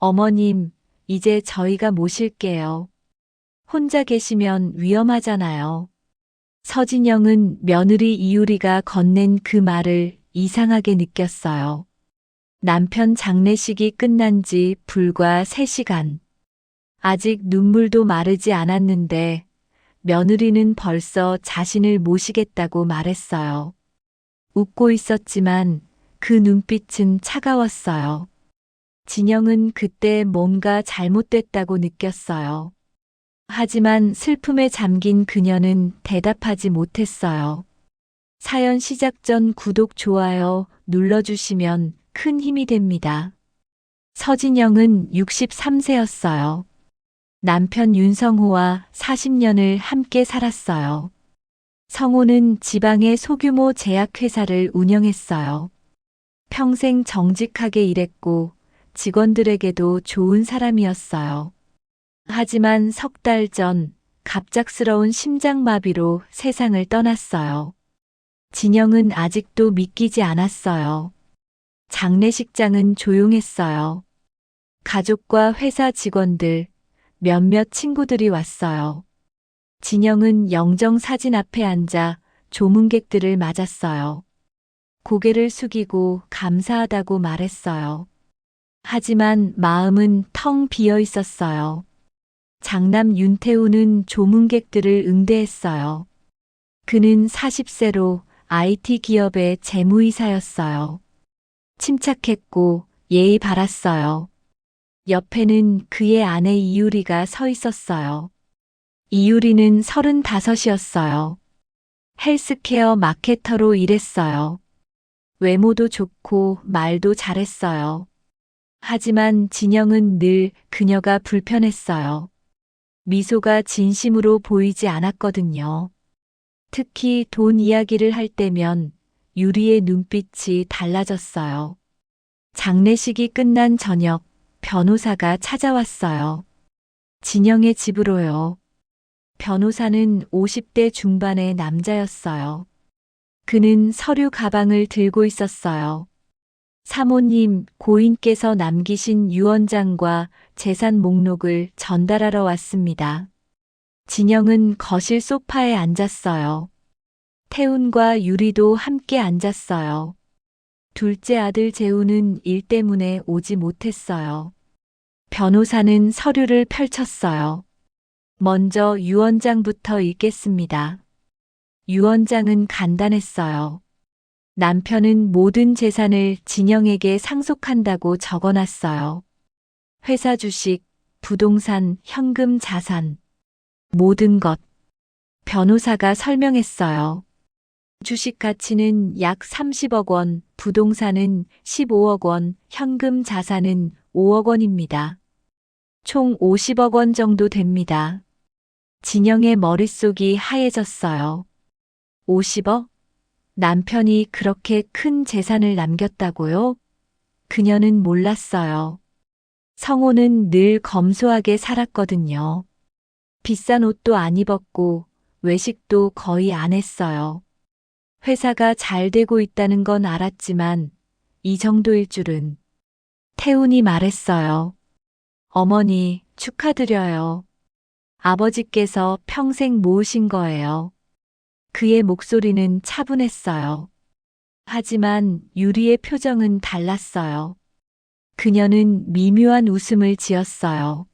어머님, 이제 저희가 모실게요. 혼자 계시면 위험하잖아요. 서진영은 며느리 이유리가 건넨 그 말을 이상하게 느꼈어요. 남편 장례식이 끝난 지 불과 3시간. 아직 눈물도 마르지 않았는데 며느리는 벌써 자신을 모시겠다고 말했어요. 웃고 있었지만 그 눈빛은 차가웠어요. 진영은 그때 뭔가 잘못됐다고 느꼈어요. 하지만 슬픔에 잠긴 그녀는 대답하지 못했어요. 사연 시작 전 구독, 좋아요 눌러주시면 큰 힘이 됩니다. 서진영은 63세였어요. 남편 윤성호와 40년을 함께 살았어요. 성호는 지방의 소규모 제약회사를 운영했어요. 평생 정직하게 일했고 직원들에게도 좋은 사람이었어요. 하지만 3달 전 갑작스러운 심장마비로 세상을 떠났어요. 진영은 아직도 믿기지 않았어요. 장례식장은 조용했어요. 가족과 회사 직원들, 몇몇 친구들이 왔어요. 진영은 영정 사진 앞에 앉아 조문객들을 맞았어요. 고개를 숙이고 감사하다고 말했어요. 하지만 마음은 텅 비어 있었어요. 장남 윤태우는 조문객들을 응대했어요. 그는 40세로 IT 기업의 재무이사였어요. 침착했고 예의 바랐어요. 옆에는 그의 아내 이유리가 서 있었어요. 이유리는 35이었어요. 헬스케어 마케터로 일했어요. 외모도 좋고 말도 잘했어요. 하지만 진영은 늘 그녀가 불편했어요. 미소가 진심으로 보이지 않았거든요. 특히 돈 이야기를 할 때면 유리의 눈빛이 달라졌어요. 장례식이 끝난 저녁, 변호사가 찾아왔어요. 진영의 집으로요. 변호사는 50대 중반의 남자였어요. 그는 서류 가방을 들고 있었어요. 사모님, 고인께서 남기신 유언장과 재산 목록을 전달하러 왔습니다. 진영은 거실 소파에 앉았어요. 태훈과 유리도 함께 앉았어요. 둘째 아들 재우는 일 때문에 오지 못했어요. 변호사는 서류를 펼쳤어요. 먼저 유언장부터 읽겠습니다. 유언장은 간단했어요. 남편은 모든 재산을 진영에게 상속한다고 적어놨어요. 회사 주식, 부동산, 현금 자산, 모든 것. 변호사가 설명했어요. 주식 가치는 약 30억 원, 부동산은 15억 원, 현금 자산은 5억 원입니다. 총 50억 원 정도 됩니다. 진영의 머릿속이 하얘졌어요. 50억? 남편이 그렇게 큰 재산을 남겼다고요? 그녀는 몰랐어요. 성호는 늘 검소하게 살았거든요. 비싼 옷도 안 입었고 외식도 거의 안 했어요. 회사가 잘 되고 있다는 건 알았지만 이 정도일 줄은. 태훈이 말했어요. 어머니, 축하드려요. 아버지께서 평생 모으신 거예요. 그의 목소리는 차분했어요. 하지만 유리의 표정은 달랐어요. 그녀는 미묘한 웃음을 지었어요.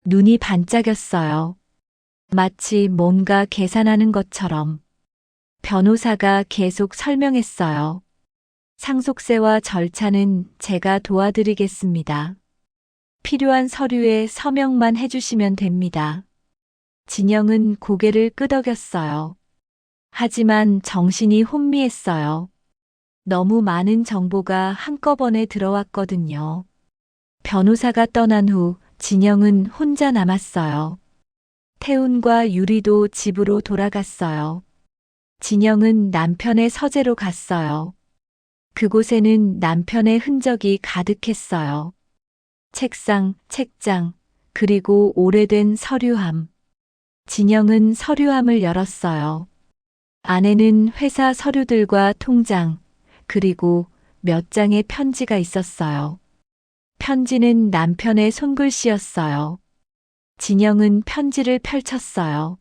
눈이 반짝였어요. 마치 뭔가 계산하는 것처럼. 변호사가 계속 설명했어요. 상속세와 절차는 제가 도와드리겠습니다. 필요한 서류에 서명만 해주시면 됩니다. 진영은 고개를 끄덕였어요. 하지만 정신이 혼미했어요. 너무 많은 정보가 한꺼번에 들어왔거든요. 변호사가 떠난 후 진영은 혼자 남았어요. 태훈과 유리도 집으로 돌아갔어요. 진영은 남편의 서재로 갔어요. 그곳에는 남편의 흔적이 가득했어요. 책상, 책장, 그리고 오래된 서류함. 진영은 서류함을 열었어요. 안에는 회사 서류들과 통장, 그리고 몇 장의 편지가 있었어요. 편지는 남편의 손글씨였어요. 진영은 편지를 펼쳤어요.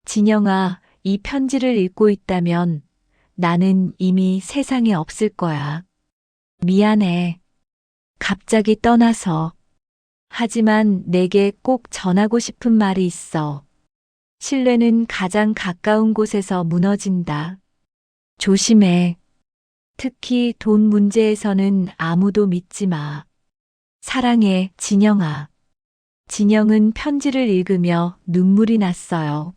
진영아, 이 편지를 읽고 있다면 나는 이미 세상에 없을 거야. 미안해. 갑자기 떠나서. 하지만 내게 꼭 전하고 싶은 말이 있어. 신뢰는 가장 가까운 곳에서 무너진다. 조심해. 특히 돈 문제에서는 아무도 믿지 마. 사랑해, 진영아. 진영은 편지를 읽으며 눈물이 났어요.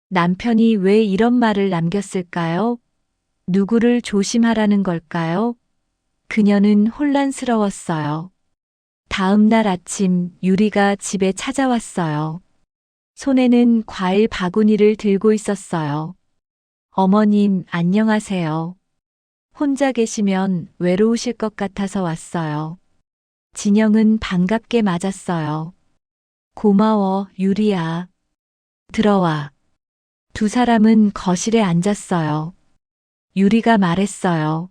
남편이 왜 이런 말을 남겼을까요? 누구를 조심하라는 걸까요? 그녀는 혼란스러웠어요. 다음 날 아침 유리가 집에 찾아왔어요. 손에는 과일 바구니를 들고 있었어요. 어머님, 안녕하세요. 혼자 계시면 외로우실 것 같아서 왔어요. 진영은 반갑게 맞았어요. 고마워, 유리야. 들어와. 두 사람은 거실에 앉았어요. 유리가 말했어요.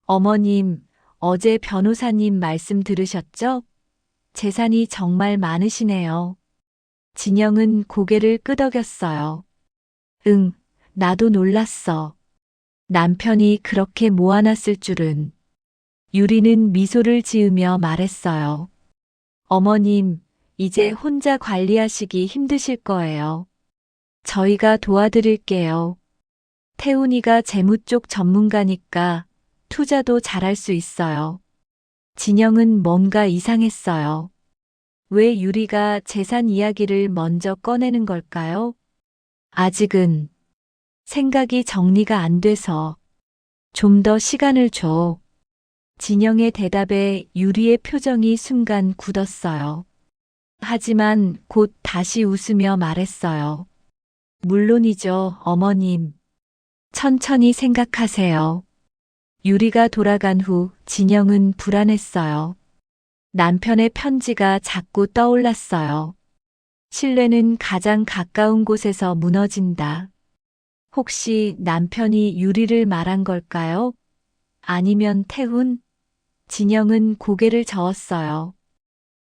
어머님, 어제 변호사님 말씀 들으셨죠? 재산이 정말 많으시네요. 진영은 고개를 끄덕였어요. 응, 나도 놀랐어. 남편이 그렇게 모아놨을 줄은. 유리는 미소를 지으며 말했어요. 어머님, 이제 혼자 관리하시기 힘드실 거예요. 저희가 도와드릴게요. 태훈이가 재무 쪽 전문가니까 투자도 잘할 수 있어요. 진영은 뭔가 이상했어요. 왜 유리가 재산 이야기를 먼저 꺼내는 걸까요? 아직은 생각이 정리가 안 돼서 좀 더 시간을 줘. 진영의 대답에 유리의 표정이 순간 굳었어요. 하지만 곧 다시 웃으며 말했어요. 물론이죠, 어머님. 천천히 생각하세요. 유리가 돌아간 후 진영은 불안했어요. 남편의 편지가 자꾸 떠올랐어요. 신뢰는 가장 가까운 곳에서 무너진다. 혹시 남편이 유리를 말한 걸까요? 아니면 태훈? 진영은 고개를 저었어요.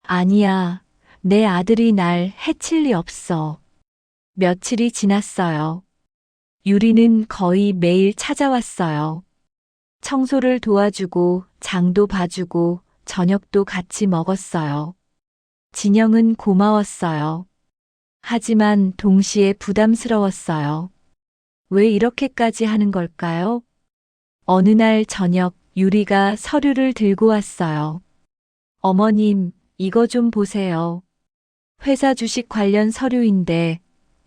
아니야, 내 아들이 날 해칠 리 없어. 며칠이 지났어요. 유리는 거의 매일 찾아왔어요. 청소를 도와주고 장도 봐주고 저녁도 같이 먹었어요. 진영은 고마웠어요. 하지만 동시에 부담스러웠어요. 왜 이렇게까지 하는 걸까요? 어느 날 저녁 유리가 서류를 들고 왔어요. 어머님, 이거 좀 보세요. 회사 주식 관련 서류인데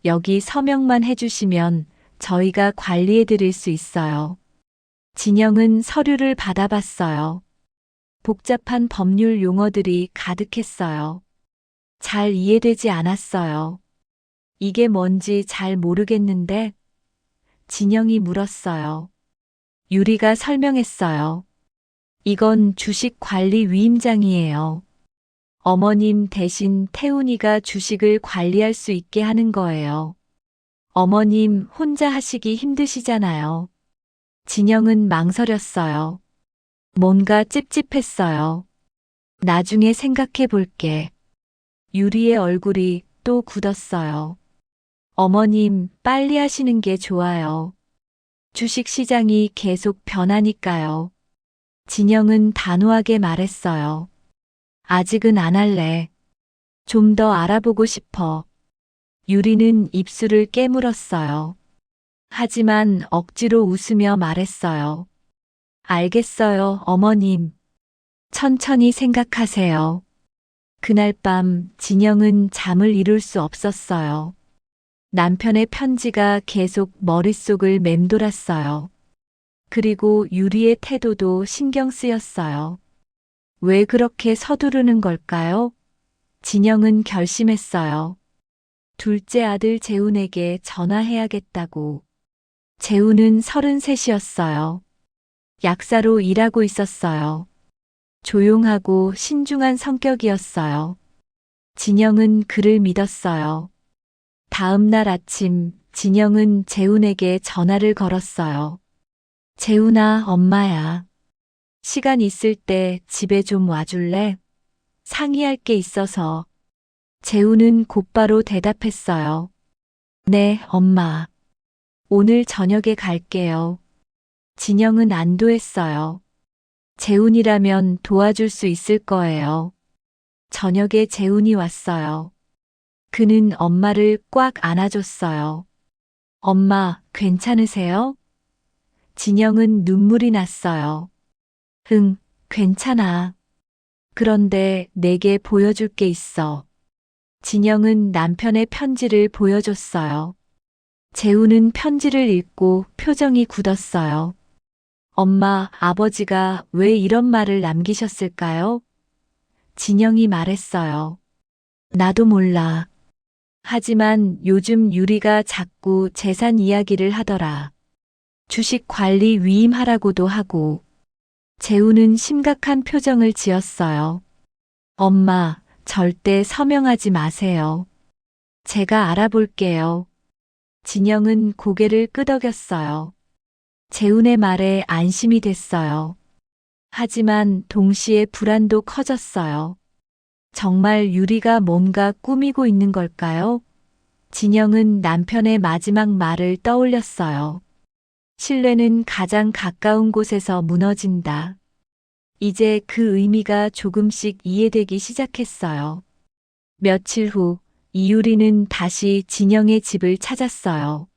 여기 서명만 해주시면 저희가 관리해 드릴 수 있어요. 진영은 서류를 받아봤어요. 복잡한 법률 용어들이 가득했어요. 잘 이해되지 않았어요. 이게 뭔지 잘 모르겠는데? 진영이 물었어요. 유리가 설명했어요. 이건 주식 관리 위임장이에요. 어머님 대신 태훈이가 주식을 관리할 수 있게 하는 거예요. 어머님 혼자 하시기 힘드시잖아요. 진영은 망설였어요. 뭔가 찝찝했어요. 나중에 생각해 볼게. 유리의 얼굴이 또 굳었어요. 어머님, 빨리 하시는 게 좋아요. 주식 시장이 계속 변하니까요. 진영은 단호하게 말했어요. 아직은 안 할래. 좀 더 알아보고 싶어. 유리는 입술을 깨물었어요. 하지만 억지로 웃으며 말했어요. 알겠어요, 어머님. 천천히 생각하세요. 그날 밤 진영은 잠을 이룰 수 없었어요. 남편의 편지가 계속 머릿속을 맴돌았어요. 그리고 유리의 태도도 신경 쓰였어요. 왜 그렇게 서두르는 걸까요? 진영은 결심했어요. 둘째 아들 재훈에게 전화해야겠다고. 재훈은 33이었어요. 약사로 일하고 있었어요. 조용하고 신중한 성격이었어요. 진영은 그를 믿었어요. 다음 날 아침 진영은 재훈에게 전화를 걸었어요. 재훈아, 엄마야. 시간 있을 때 집에 좀 와줄래? 상의할 게 있어서. 재우는 곧바로 대답했어요. 네, 엄마. 오늘 저녁에 갈게요. 진영은 안도했어요. 재훈이라면 도와줄 수 있을 거예요. 저녁에 재훈이 왔어요. 그는 엄마를 꽉 안아줬어요. 엄마, 괜찮으세요? 진영은 눈물이 났어요. 응, 괜찮아. 그런데 내게 보여줄 게 있어. 진영은 남편의 편지를 보여줬어요. 재우는 편지를 읽고 표정이 굳었어요. 엄마, 아버지가 왜 이런 말을 남기셨을까요? 진영이 말했어요. 나도 몰라. 하지만 요즘 유리가 자꾸 재산 이야기를 하더라. 주식 관리 위임하라고도 하고. 재우는 심각한 표정을 지었어요. 엄마, 절대 서명하지 마세요. 제가 알아볼게요. 진영은 고개를 끄덕였어요. 재훈의 말에 안심이 됐어요. 하지만 동시에 불안도 커졌어요. 정말 유리가 뭔가 꾸미고 있는 걸까요? 진영은 남편의 마지막 말을 떠올렸어요. 신뢰는 가장 가까운 곳에서 무너진다. 이제 그 의미가 조금씩 이해되기 시작했어요. 며칠 후, 이유리는 다시 진영의 집을 찾았어요.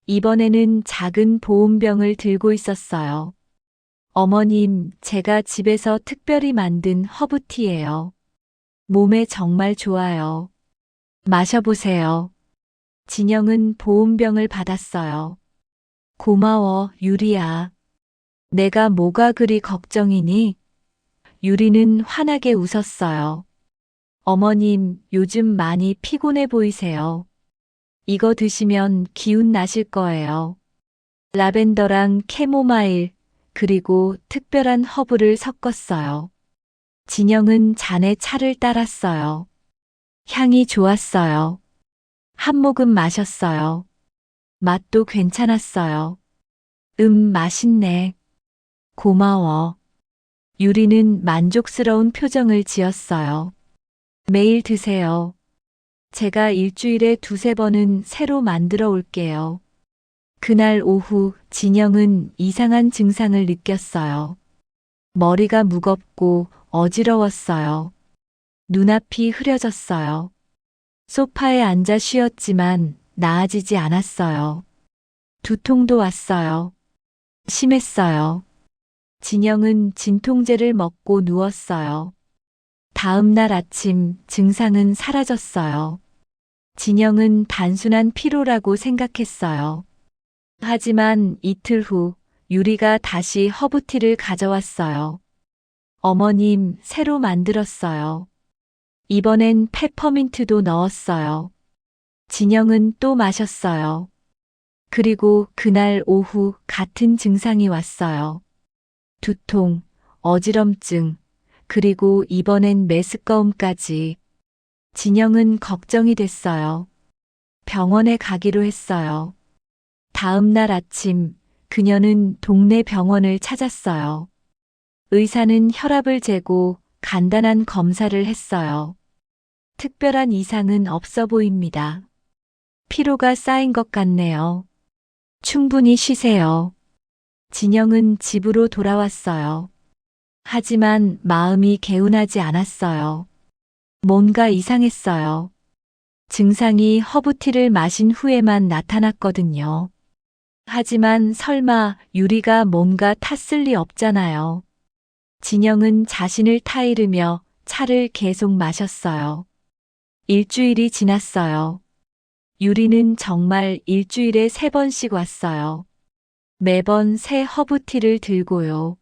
이번에는 작은 보온병을 들고 있었어요. 어머님, 제가 집에서 특별히 만든 허브티예요. 몸에 정말 좋아요. 마셔보세요. 진영은 보온병을 받았어요. 고마워, 유리야. 내가 뭐가 그리 걱정이니? 유리는 환하게 웃었어요. 어머님, 요즘 많이 피곤해 보이세요. 이거 드시면 기운 나실 거예요. 라벤더랑 캐모마일, 그리고 특별한 허브를 섞었어요. 진영은 잔에 차를 따랐어요. 향이 좋았어요. 한 모금 마셨어요. 맛도 괜찮았어요. 맛있네. 고마워. 유리는 만족스러운 표정을 지었어요. 매일 드세요. 제가 일주일에 두세 번은 새로 만들어 올게요. 그날 오후 진영은 이상한 증상을 느꼈어요. 머리가 무겁고 어지러웠어요. 눈앞이 흐려졌어요. 소파에 앉아 쉬었지만 나아지지 않았어요. 두통도 왔어요. 심했어요. 진영은 진통제를 먹고 누웠어요. 다음 날 아침 증상은 사라졌어요. 진영은 단순한 피로라고 생각했어요. 하지만 이틀 후 유리가 다시 허브티를 가져왔어요. 어머님, 새로 만들었어요. 이번엔 페퍼민트도 넣었어요. 진영은 또 마셨어요. 그리고 그날 오후 같은 증상이 왔어요. 두통, 어지럼증, 그리고 이번엔 메스꺼움까지. 진영은 걱정이 됐어요. 병원에 가기로 했어요. 다음 날 아침 그녀는 동네 병원을 찾았어요. 의사는 혈압을 재고 간단한 검사를 했어요. 특별한 이상은 없어 보입니다. 피로가 쌓인 것 같네요. 충분히 쉬세요. 진영은 집으로 돌아왔어요. 하지만 마음이 개운하지 않았어요. 뭔가 이상했어요. 증상이 허브티를 마신 후에만 나타났거든요. 하지만 설마 유리가 뭔가 탔을 리 없잖아요. 진영은 자신을 타이르며 차를 계속 마셨어요. 일주일이 지났어요. 유리는 정말 일주일에 3번씩 왔어요. 매번 새 허브티를 들고요.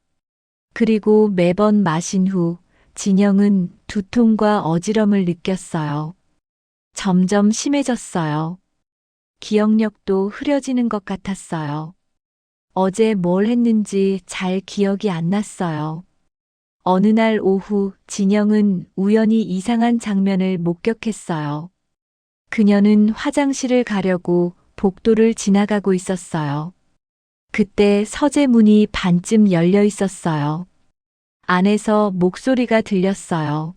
그리고 매번 마신 후 진영은 두통과 어지럼을 느꼈어요. 점점 심해졌어요. 기억력도 흐려지는 것 같았어요. 어제 뭘 했는지 잘 기억이 안 났어요. 어느 날 오후 진영은 우연히 이상한 장면을 목격했어요. 그녀는 화장실을 가려고 복도를 지나가고 있었어요. 그때 서재 문이 반쯤 열려 있었어요. 안에서 목소리가 들렸어요.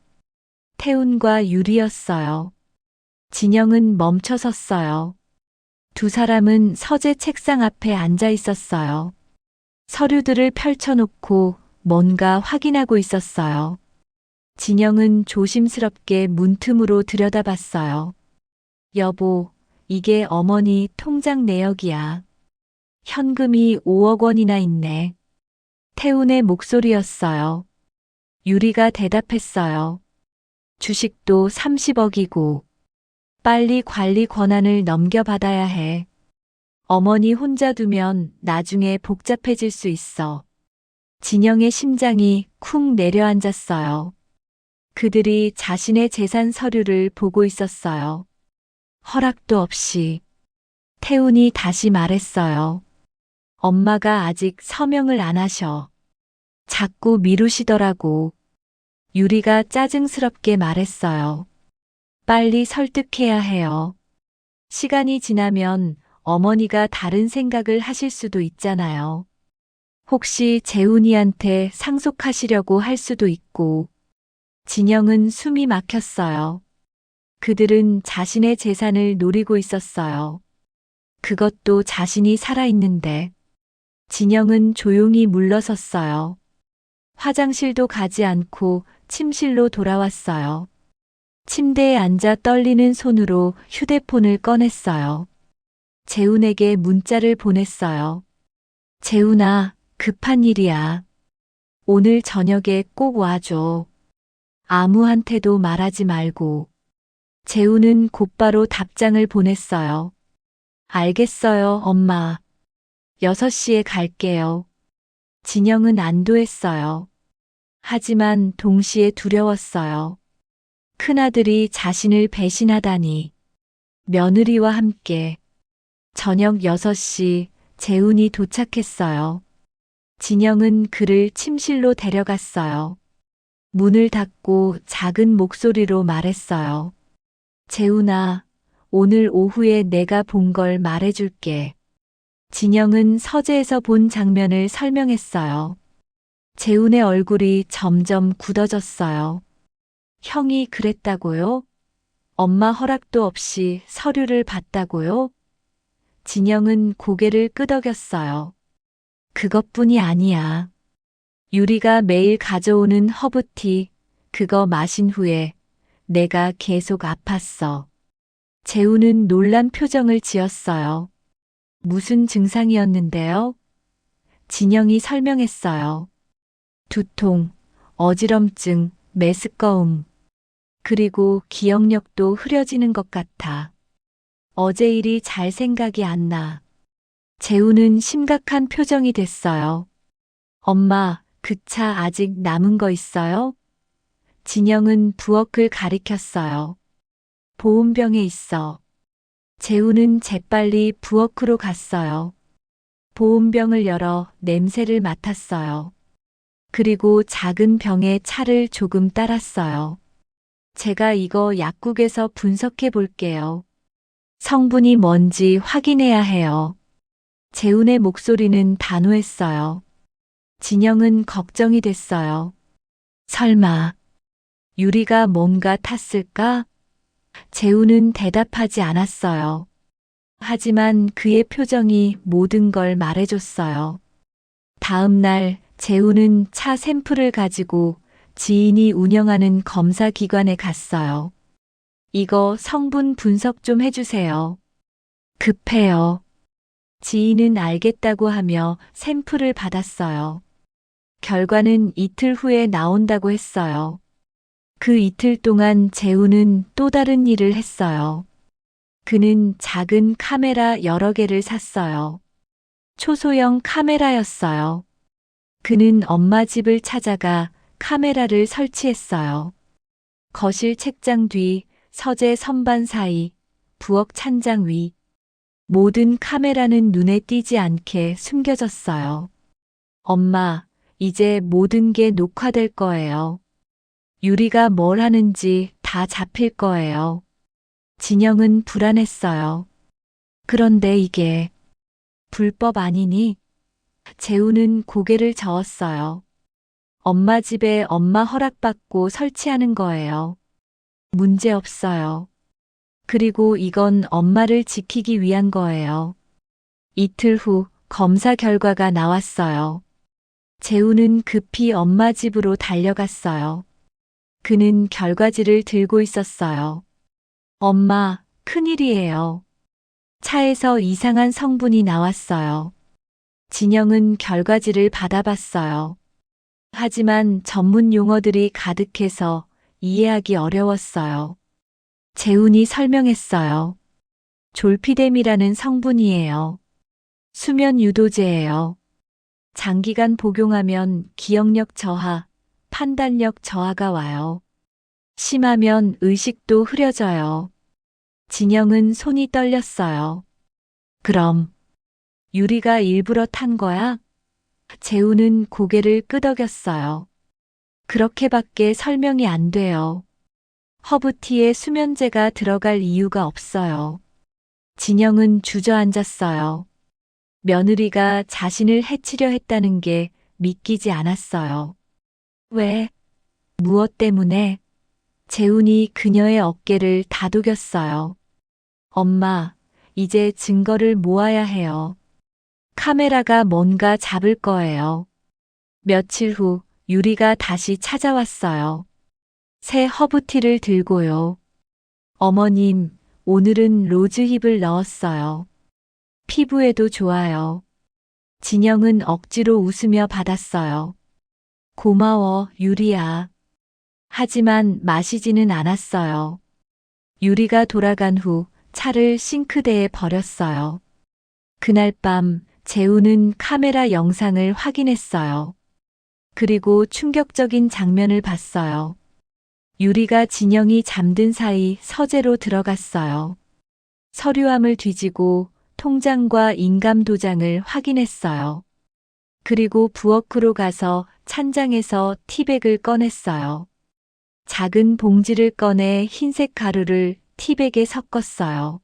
태훈과 유리였어요. 진영은 멈춰 섰어요. 두 사람은 서재 책상 앞에 앉아 있었어요. 서류들을 펼쳐놓고 뭔가 확인하고 있었어요. 진영은 조심스럽게 문틈으로 들여다봤어요. 여보, 이게 어머니 통장 내역이야. 현금이 5억 원이나 있네. 태훈의 목소리였어요. 유리가 대답했어요. 주식도 30억이고 빨리 관리 권한을 넘겨받아야 해. 어머니 혼자 두면 나중에 복잡해질 수 있어. 진영의 심장이 쿵 내려앉았어요. 그들이 자신의 재산 서류를 보고 있었어요. 허락도 없이. 태훈이 다시 말했어요. 엄마가 아직 서명을 안 하셔. 자꾸 미루시더라고. 유리가 짜증스럽게 말했어요. 빨리 설득해야 해요. 시간이 지나면 어머니가 다른 생각을 하실 수도 있잖아요. 혹시 재훈이한테 상속하시려고 할 수도 있고. 진영은 숨이 막혔어요. 그들은 자신의 재산을 노리고 있었어요. 그것도 자신이 살아있는데. 진영은 조용히 물러섰어요. 화장실도 가지 않고 침실로 돌아왔어요. 침대에 앉아 떨리는 손으로 휴대폰을 꺼냈어요. 재훈에게 문자를 보냈어요. 재훈아, 급한 일이야. 오늘 저녁에 꼭 와줘. 아무한테도 말하지 말고. 재훈은 곧바로 답장을 보냈어요. 알겠어요, 엄마. 6시에 갈게요. 진영은 안도했어요. 하지만 동시에 두려웠어요. 큰아들이 자신을 배신하다니. 며느리와 함께. 저녁 6시 재훈이 도착했어요. 진영은 그를 침실로 데려갔어요. 문을 닫고 작은 목소리로 말했어요. 재훈아, 오늘 오후에 내가 본 걸 말해줄게. 진영은 서재에서 본 장면을 설명했어요. 재훈의 얼굴이 점점 굳어졌어요. 형이 그랬다고요? 엄마 허락도 없이 서류를 봤다고요? 진영은 고개를 끄덕였어요. 그것뿐이 아니야. 유리가 매일 가져오는 허브티, 그거 마신 후에 내가 계속 아팠어. 재훈은 놀란 표정을 지었어요. 무슨 증상이었는데요? 진영이 설명했어요. 두통, 어지럼증, 메스꺼움. 그리고 기억력도 흐려지는 것 같아. 어제 일이 잘 생각이 안 나. 재훈은 심각한 표정이 됐어요. 엄마, 그 차 아직 남은 거 있어요? 진영은 부엌을 가리켰어요. 보온병에 있어. 재훈은 재빨리 부엌으로 갔어요. 보온병을 열어 냄새를 맡았어요. 그리고 작은 병에 차를 조금 따랐어요. 제가 이거 약국에서 분석해 볼게요. 성분이 뭔지 확인해야 해요. 재훈의 목소리는 단호했어요. 진영은 걱정이 됐어요. 설마 유리가 뭔가 탔을까? 재훈은 대답하지 않았어요. 하지만 그의 표정이 모든 걸 말해줬어요. 다음 날 재훈은 차 샘플을 가지고 지인이 운영하는 검사기관에 갔어요. 이거 성분 분석 좀 해주세요. 급해요. 지인은 알겠다고 하며 샘플을 받았어요. 결과는 이틀 후에 나온다고 했어요. 그 이틀 동안 재훈은 또 다른 일을 했어요. 그는 작은 카메라 여러 개를 샀어요. 초소형 카메라였어요. 그는 엄마 집을 찾아가 카메라를 설치했어요. 거실 책장 뒤, 서재 선반 사이, 부엌 찬장 위. 모든 카메라는 눈에 띄지 않게 숨겨졌어요. 엄마, 이제 모든 게 녹화될 거예요. 유리가 뭘 하는지 다 잡힐 거예요. 진영은 불안했어요. 그런데 이게 불법 아니니? 재훈은 고개를 저었어요. 엄마 집에 엄마 허락받고 설치하는 거예요. 문제 없어요. 그리고 이건 엄마를 지키기 위한 거예요. 이틀 후 검사 결과가 나왔어요. 재우는 급히 엄마 집으로 달려갔어요. 그는 결과지를 들고 있었어요. 엄마, 큰일이에요. 차에서 이상한 성분이 나왔어요. 진영은 결과지를 받아봤어요. 하지만 전문 용어들이 가득해서 이해하기 어려웠어요. 재훈이 설명했어요. 졸피뎀이라는 성분이에요. 수면 유도제예요. 장기간 복용하면 기억력 저하, 판단력 저하가 와요. 심하면 의식도 흐려져요. 진영은 손이 떨렸어요. 그럼 유리가 일부러 탄 거야? 재우는 고개를 끄덕였어요. 그렇게밖에 설명이 안 돼요. 허브티에 수면제가 들어갈 이유가 없어요. 진영은 주저앉았어요. 며느리가 자신을 해치려 했다는 게 믿기지 않았어요. 왜? 무엇 때문에? 재훈이 그녀의 어깨를 다독였어요. 엄마, 이제 증거를 모아야 해요. 카메라가 뭔가 잡을 거예요. 며칠 후 유리가 다시 찾아왔어요. 새 허브티를 들고요. 어머님, 오늘은 로즈힙을 넣었어요. 피부에도 좋아요. 진영은 억지로 웃으며 받았어요. 고마워, 유리야. 하지만 마시지는 않았어요. 유리가 돌아간 후 차를 싱크대에 버렸어요. 그날 밤 재우는 카메라 영상을 확인했어요. 그리고 충격적인 장면을 봤어요. 유리가 진영이 잠든 사이 서재로 들어갔어요. 서류함을 뒤지고 통장과 인감 도장을 확인했어요. 그리고 부엌으로 가서 찬장에서 티백을 꺼냈어요. 작은 봉지를 꺼내 흰색 가루를 티백에 섞었어요.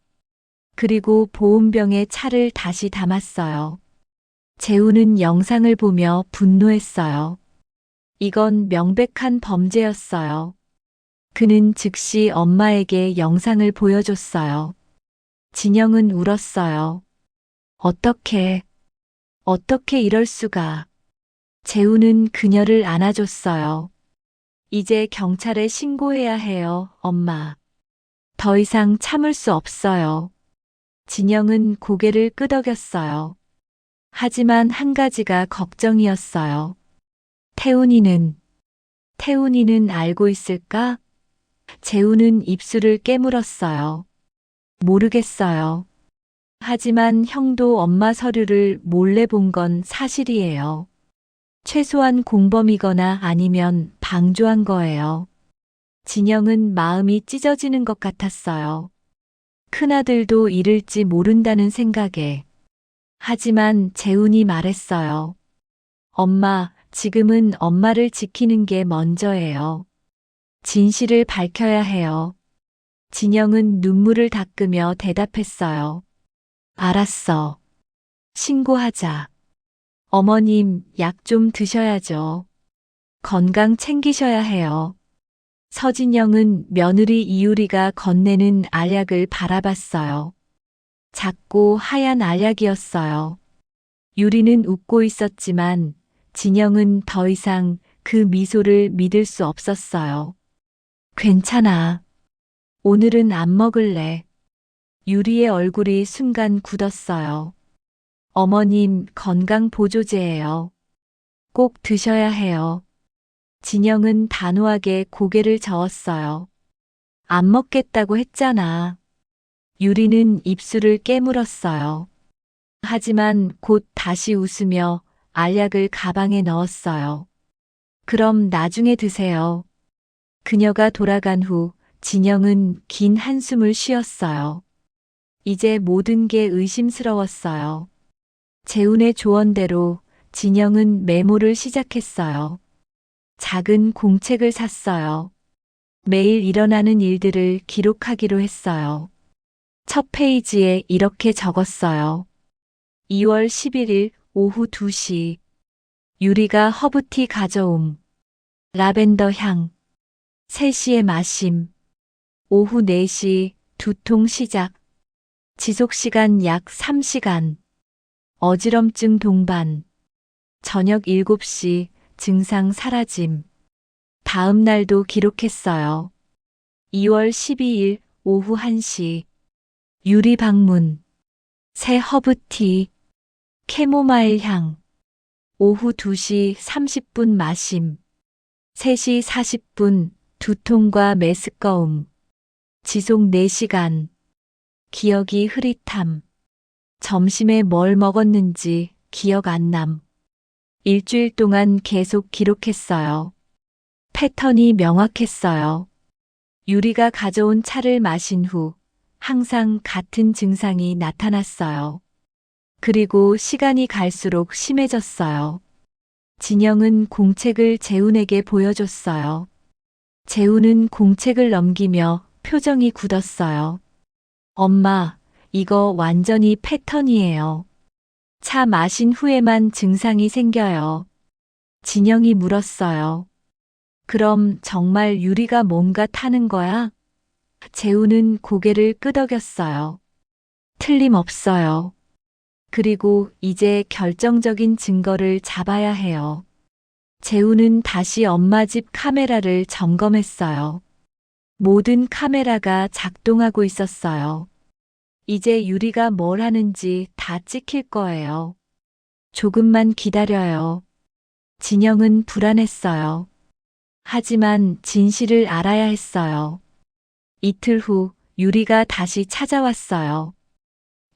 그리고 보온병에 차를 다시 담았어요. 재우는 영상을 보며 분노했어요. 이건 명백한 범죄였어요. 그는 즉시 엄마에게 영상을 보여줬어요. 진영은 울었어요. 어떻게 이럴 수가. 재우는 그녀를 안아줬어요. 이제 경찰에 신고해야 해요, 엄마. 더 이상 참을 수 없어요. 진영은 고개를 끄덕였어요. 하지만 한 가지가 걱정이었어요. 태훈이는 알고 있을까? 재우는 입술을 깨물었어요. 모르겠어요. 하지만 형도 엄마 서류를 몰래 본 건 사실이에요. 최소한 공범이거나 아니면 방조한 거예요. 진영은 마음이 찢어지는 것 같았어요. 큰아들도 이를지 모른다는 생각에. 하지만 재훈이 말했어요. 엄마, 지금은 엄마를 지키는 게 먼저예요. 진실을 밝혀야 해요. 진영은 눈물을 닦으며 대답했어요. 알았어. 신고하자. 어머님, 약 좀 드셔야죠. 건강 챙기셔야 해요. 서진영은 며느리 이유리가 건네는 알약을 바라봤어요. 작고 하얀 알약이었어요. 유리는 웃고 있었지만 진영은 더 이상 그 미소를 믿을 수 없었어요. 괜찮아. 오늘은 안 먹을래. 유리의 얼굴이 순간 굳었어요. 어머님, 건강 보조제예요. 꼭 드셔야 해요. 진영은 단호하게 고개를 저었어요. 안 먹겠다고 했잖아. 유리는 입술을 깨물었어요. 하지만 곧 다시 웃으며 알약을 가방에 넣었어요. 그럼 나중에 드세요. 그녀가 돌아간 후 진영은 긴 한숨을 쉬었어요. 이제 모든 게 의심스러웠어요. 재훈의 조언대로 진영은 메모를 시작했어요. 작은 공책을 샀어요. 매일 일어나는 일들을 기록하기로 했어요. 첫 페이지에 이렇게 적었어요. 2월 11일 오후 2시. 유리가 허브티 가져옴. 라벤더 향. 3시에 마심. 오후 4시 두통 시작. 지속시간 약 3시간. 어지럼증 동반. 저녁 7시 증상 사라짐. 다음 날도 기록했어요. 2월 12일 오후 1시. 유리 방문. 새 허브티. 캐모마일 향. 오후 2시 30분 마심. 3시 40분 두통과 메스꺼움. 지속 4시간. 기억이 흐릿함. 점심에 뭘 먹었는지 기억 안 남. 일주일 동안 계속 기록했어요. 패턴이 명확했어요. 유리가 가져온 차를 마신 후 항상 같은 증상이 나타났어요. 그리고 시간이 갈수록 심해졌어요. 진영은 공책을 재훈에게 보여줬어요. 재훈은 공책을 넘기며 표정이 굳었어요. 엄마, 이거 완전히 패턴이에요. 차 마신 후에만 증상이 생겨요. 진영이 물었어요. 그럼 정말 유리가 뭔가 타는 거야? 재훈은 고개를 끄덕였어요. 틀림없어요. 그리고 이제 결정적인 증거를 잡아야 해요. 재훈은 다시 엄마 집 카메라를 점검했어요. 모든 카메라가 작동하고 있었어요. 이제 유리가 뭘 하는지 다 찍힐 거예요. 조금만 기다려요. 진영은 불안했어요. 하지만 진실을 알아야 했어요. 이틀 후 유리가 다시 찾아왔어요.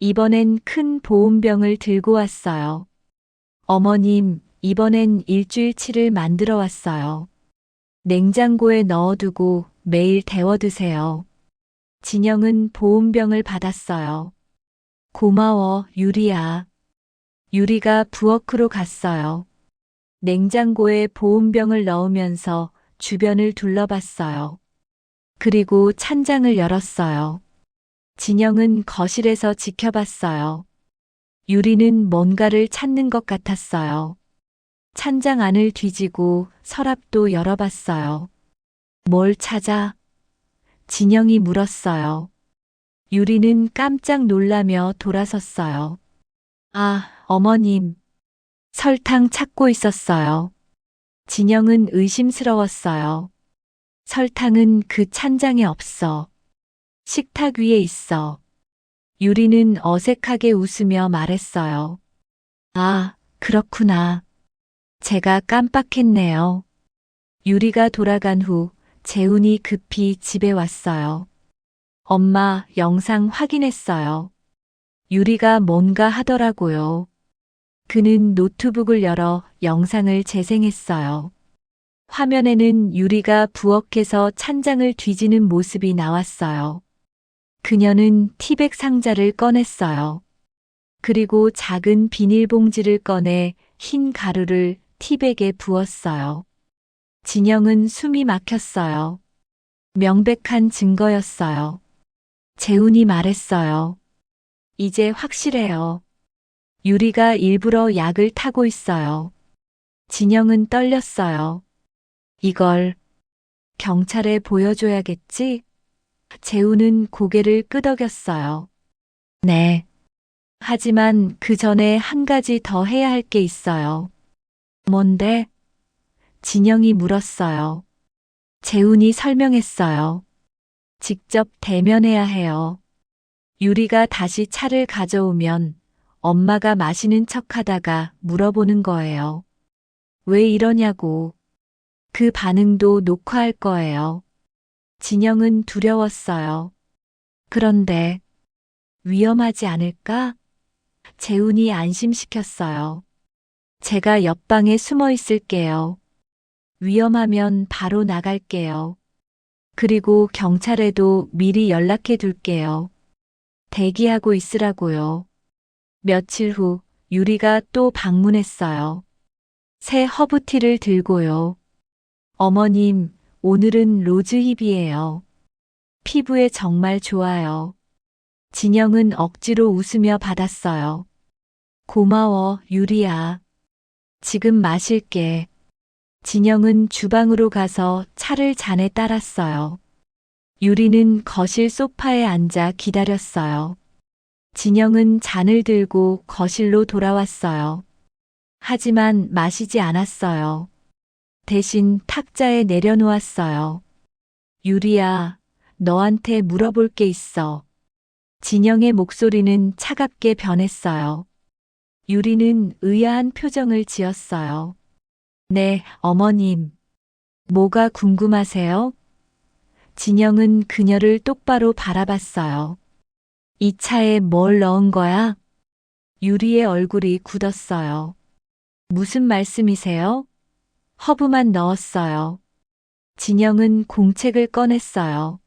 이번엔 큰 보온병을 들고 왔어요. 어머님, 이번엔 일주일치를 만들어 왔어요. 냉장고에 넣어두고 매일 데워 드세요. 진영은 보온병을 받았어요. 고마워, 유리야. 유리가 부엌으로 갔어요. 냉장고에 보온병을 넣으면서 주변을 둘러봤어요. 그리고 찬장을 열었어요. 진영은 거실에서 지켜봤어요. 유리는 뭔가를 찾는 것 같았어요. 찬장 안을 뒤지고 서랍도 열어봤어요. 뭘 찾아? 진영이 물었어요. 유리는 깜짝 놀라며 돌아섰어요. 아, 어머님. 설탕 찾고 있었어요. 진영은 의심스러웠어요. 설탕은 그 찬장에 없어. 식탁 위에 있어. 유리는 어색하게 웃으며 말했어요. 아, 그렇구나. 제가 깜빡했네요. 유리가 돌아간 후 재훈이 급히 집에 왔어요. 엄마, 영상 확인했어요. 유리가 뭔가 하더라고요. 그는 노트북을 열어 영상을 재생했어요. 화면에는 유리가 부엌에서 찬장을 뒤지는 모습이 나왔어요. 그녀는 티백 상자를 꺼냈어요. 그리고 작은 비닐봉지를 꺼내 흰 가루를 티백에 부었어요. 진영은 숨이 막혔어요. 명백한 증거였어요. 재훈이 말했어요. 이제 확실해요. 유리가 일부러 약을 타고 있어요. 진영은 떨렸어요. 이걸 경찰에 보여줘야겠지? 재훈은 고개를 끄덕였어요. 네. 하지만 그 전에 한 가지 더 해야 할 게 있어요. 뭔데? 진영이 물었어요. 재훈이 설명했어요. 직접 대면해야 해요. 유리가 다시 차를 가져오면 엄마가 마시는 척 하다가 물어보는 거예요. 왜 이러냐고. 그 반응도 녹화할 거예요. 진영은 두려웠어요. 그런데 위험하지 않을까? 재훈이 안심시켰어요. 제가 옆방에 숨어 있을게요. 위험하면 바로 나갈게요. 그리고 경찰에도 미리 연락해 둘게요. 대기하고 있으라고요. 며칠 후 유리가 또 방문했어요. 새 허브티를 들고요. 어머님, 오늘은 로즈힙이에요. 피부에 정말 좋아요. 진영은 억지로 웃으며 받았어요. 고마워, 유리야. 지금 마실게. 진영은 주방으로 가서 차를 잔에 따랐어요. 유리는 거실 소파에 앉아 기다렸어요. 진영은 잔을 들고 거실로 돌아왔어요. 하지만 마시지 않았어요. 대신 탁자에 내려놓았어요. 유리야, 너한테 물어볼 게 있어. 진영의 목소리는 차갑게 변했어요. 유리는 의아한 표정을 지었어요. 네, 어머님. 뭐가 궁금하세요? 진영은 그녀를 똑바로 바라봤어요. 이 차에 뭘 넣은 거야? 유리의 얼굴이 굳었어요. 무슨 말씀이세요? 허브만 넣었어요. 진영은 공책을 꺼냈어요.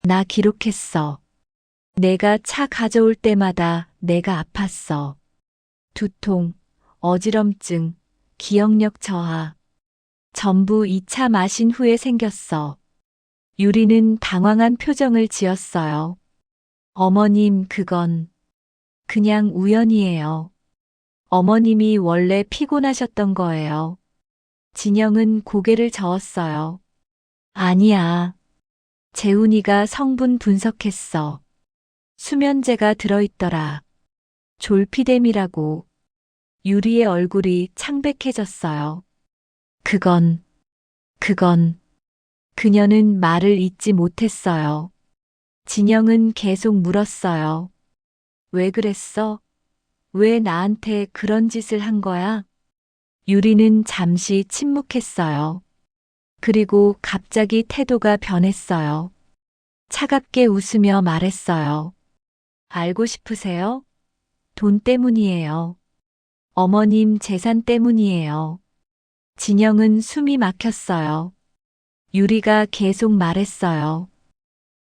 나 기록했어. 내가 차 가져올 때마다 내가 아팠어. 두통, 어지럼증, 기억력 저하. 전부 이 차 마신 후에 생겼어. 유리는 당황한 표정을 지었어요. 어머님, 그건 그냥 우연이에요. 어머님이 원래 피곤하셨던 거예요. 진영은 고개를 저었어요. 아니야. 재훈이가 성분 분석했어. 수면제가 들어있더라. 졸피뎀이라고. 유리의 얼굴이 창백해졌어요. 그건, 그녀는 말을 잇지 못했어요. 진영은 계속 물었어요. 왜 그랬어? 왜 나한테 그런 짓을 한 거야? 유리는 잠시 침묵했어요. 그리고 갑자기 태도가 변했어요. 차갑게 웃으며 말했어요. 알고 싶으세요? 돈 때문이에요. 어머님 재산 때문이에요. 진영은 숨이 막혔어요. 유리가 계속 말했어요.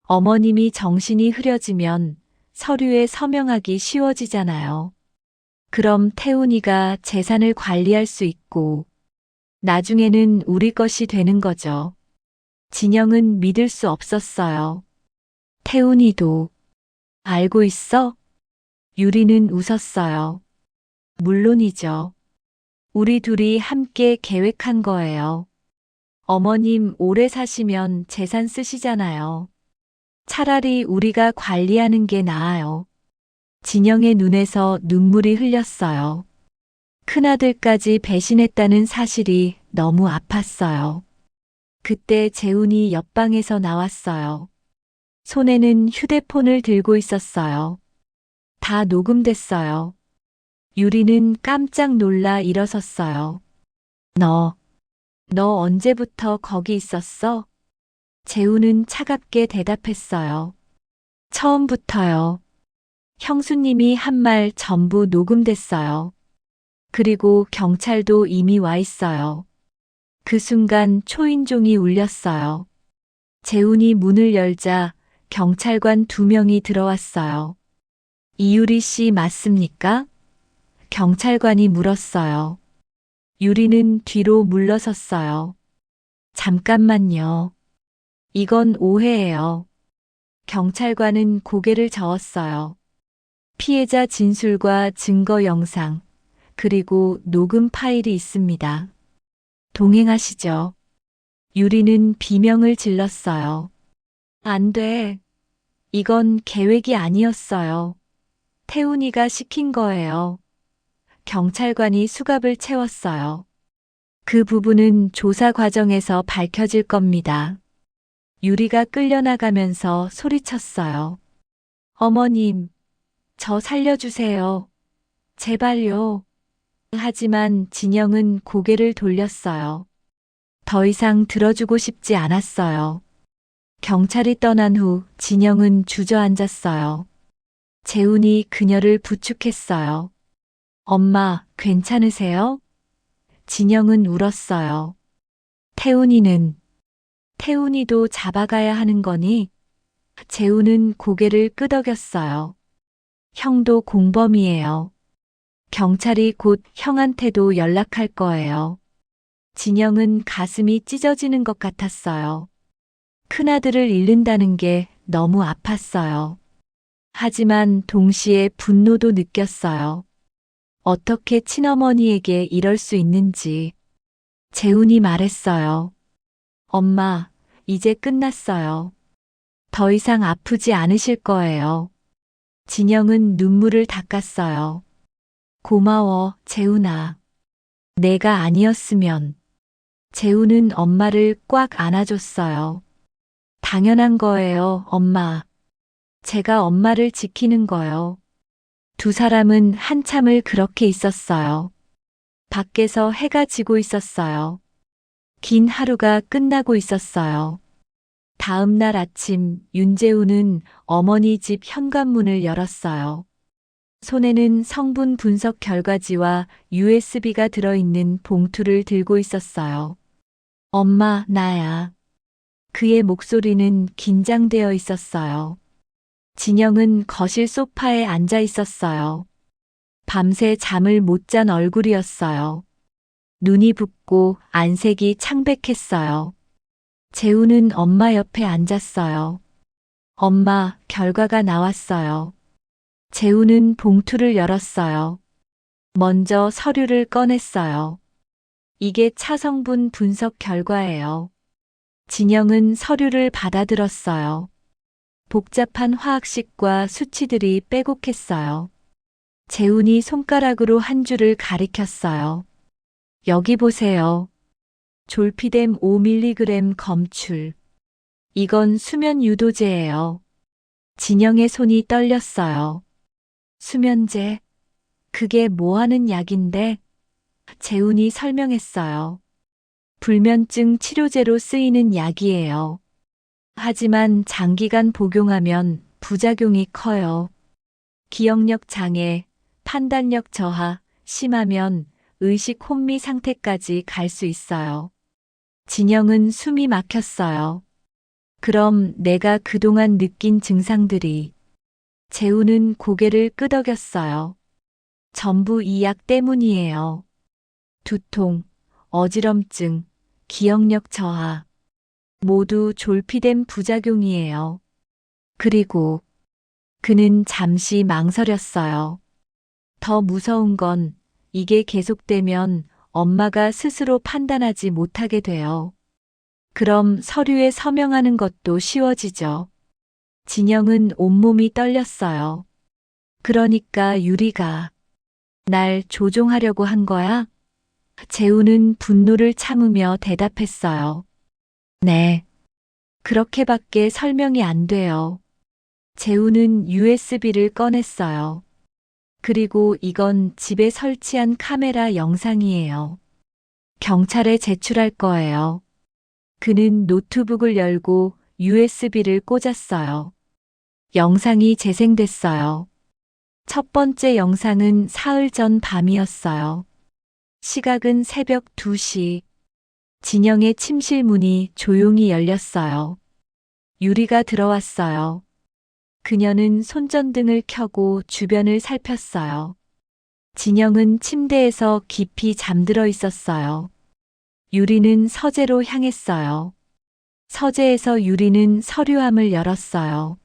어머님이 정신이 흐려지면 서류에 서명하기 쉬워지잖아요. 그럼 태훈이가 재산을 관리할 수 있고 나중에는 우리 것이 되는 거죠. 진영은 믿을 수 없었어요. 태훈이도 알고 있어? 유리는 웃었어요. 물론이죠. 우리 둘이 함께 계획한 거예요. 어머님 오래 사시면 재산 쓰시잖아요. 차라리 우리가 관리하는 게 나아요. 진영의 눈에서 눈물이 흘렸어요. 큰아들까지 배신했다는 사실이 너무 아팠어요. 그때 재훈이 옆방에서 나왔어요. 손에는 휴대폰을 들고 있었어요. 다 녹음됐어요. 유리는 깜짝 놀라 일어섰어요. 너 언제부터 거기 있었어? 재훈은 차갑게 대답했어요. 처음부터요. 형수님이 한 말 전부 녹음됐어요. 그리고 경찰도 이미 와 있어요. 그 순간 초인종이 울렸어요. 재훈이 문을 열자 경찰관 2명이 들어왔어요. 이유리 씨 맞습니까? 경찰관이 물었어요. 유리는 뒤로 물러섰어요. 잠깐만요. 이건 오해예요. 경찰관은 고개를 저었어요. 피해자 진술과 증거 영상, 그리고 녹음 파일이 있습니다. 동행하시죠. 유리는 비명을 질렀어요. 안 돼. 이건 계획이 아니었어요. 태훈이가 시킨 거예요. 경찰관이 수갑을 채웠어요. 그 부분은 조사 과정에서 밝혀질 겁니다. 유리가 끌려나가면서 소리쳤어요. 어머님, 저 살려주세요. 제발요. 하지만 진영은 고개를 돌렸어요. 더 이상 들어주고 싶지 않았어요. 경찰이 떠난 후 진영은 주저앉았어요. 재훈이 그녀를 부축했어요. 엄마, 괜찮으세요? 진영은 울었어요. 태훈이도 잡아가야 하는 거니? 재훈은 고개를 끄덕였어요. 형도 공범이에요. 경찰이 곧 형한테도 연락할 거예요. 진영은 가슴이 찢어지는 것 같았어요. 큰아들을 잃는다는 게 너무 아팠어요. 하지만 동시에 분노도 느꼈어요. 어떻게 친어머니에게 이럴 수 있는지. 재훈이 말했어요. 엄마, 이제 끝났어요. 더 이상 아프지 않으실 거예요. 진영은 눈물을 닦았어요. 고마워, 재훈아. 내가 아니었으면. 재훈은 엄마를 꽉 안아줬어요. 당연한 거예요, 엄마. 제가 엄마를 지키는 거요. 두 사람은 한참을 그렇게 있었어요. 밖에서 해가 지고 있었어요. 긴 하루가 끝나고 있었어요. 다음 날 아침 윤재우는 어머니 집 현관문을 열었어요. 손에는 성분 분석 결과지와 USB가 들어있는 봉투를 들고 있었어요. 엄마, 나야. 그의 목소리는 긴장되어 있었어요. 진영은 거실 소파에 앉아 있었어요. 밤새 잠을 못 잔 얼굴이었어요. 눈이 붓고 안색이 창백했어요. 재우는 엄마 옆에 앉았어요. 엄마, 결과가 나왔어요. 재우는 봉투를 열었어요. 먼저 서류를 꺼냈어요. 이게 차성분 분석 결과예요. 진영은 서류를 받아들었어요. 복잡한 화학식과 수치들이 빼곡했어요. 재훈이 손가락으로 한 줄을 가리켰어요. 여기 보세요. 졸피뎀 5mg 검출. 이건 수면 유도제예요. 진영의 손이 떨렸어요. 수면제? 그게 뭐 하는 약인데? 재훈이 설명했어요. 불면증 치료제로 쓰이는 약이에요. 하지만 장기간 복용하면 부작용이 커요. 기억력 장애, 판단력 저하, 심하면 의식 혼미 상태까지 갈 수 있어요. 진영은 숨이 막혔어요. 그럼 내가 그동안 느낀 증상들이. 재우는 고개를 끄덕였어요. 전부 이 약 때문이에요. 두통, 어지럼증, 기억력 저하. 모두 졸피뎀 부작용이에요. 그리고 그는 잠시 망설였어요. 더 무서운 건 이게 계속되면 엄마가 스스로 판단하지 못하게 돼요. 그럼 서류에 서명하는 것도 쉬워지죠. 진영은 온몸이 떨렸어요. 그러니까 유리가 날 조종하려고 한 거야? 재우는 분노를 참으며 대답했어요. 네. 그렇게밖에 설명이 안 돼요. 재우는 USB를 꺼냈어요. 그리고 이건 집에 설치한 카메라 영상이에요. 경찰에 제출할 거예요. 그는 노트북을 열고 USB를 꽂았어요. 영상이 재생됐어요. 첫 번째 영상은 사흘 전 밤이었어요. 시각은 새벽 2시. 진영의 침실 문이 조용히 열렸어요. 유리가 들어왔어요. 그녀는 손전등을 켜고 주변을 살폈어요. 진영은 침대에서 깊이 잠들어 있었어요. 유리는 서재로 향했어요. 서재에서 유리는 서류함을 열었어요.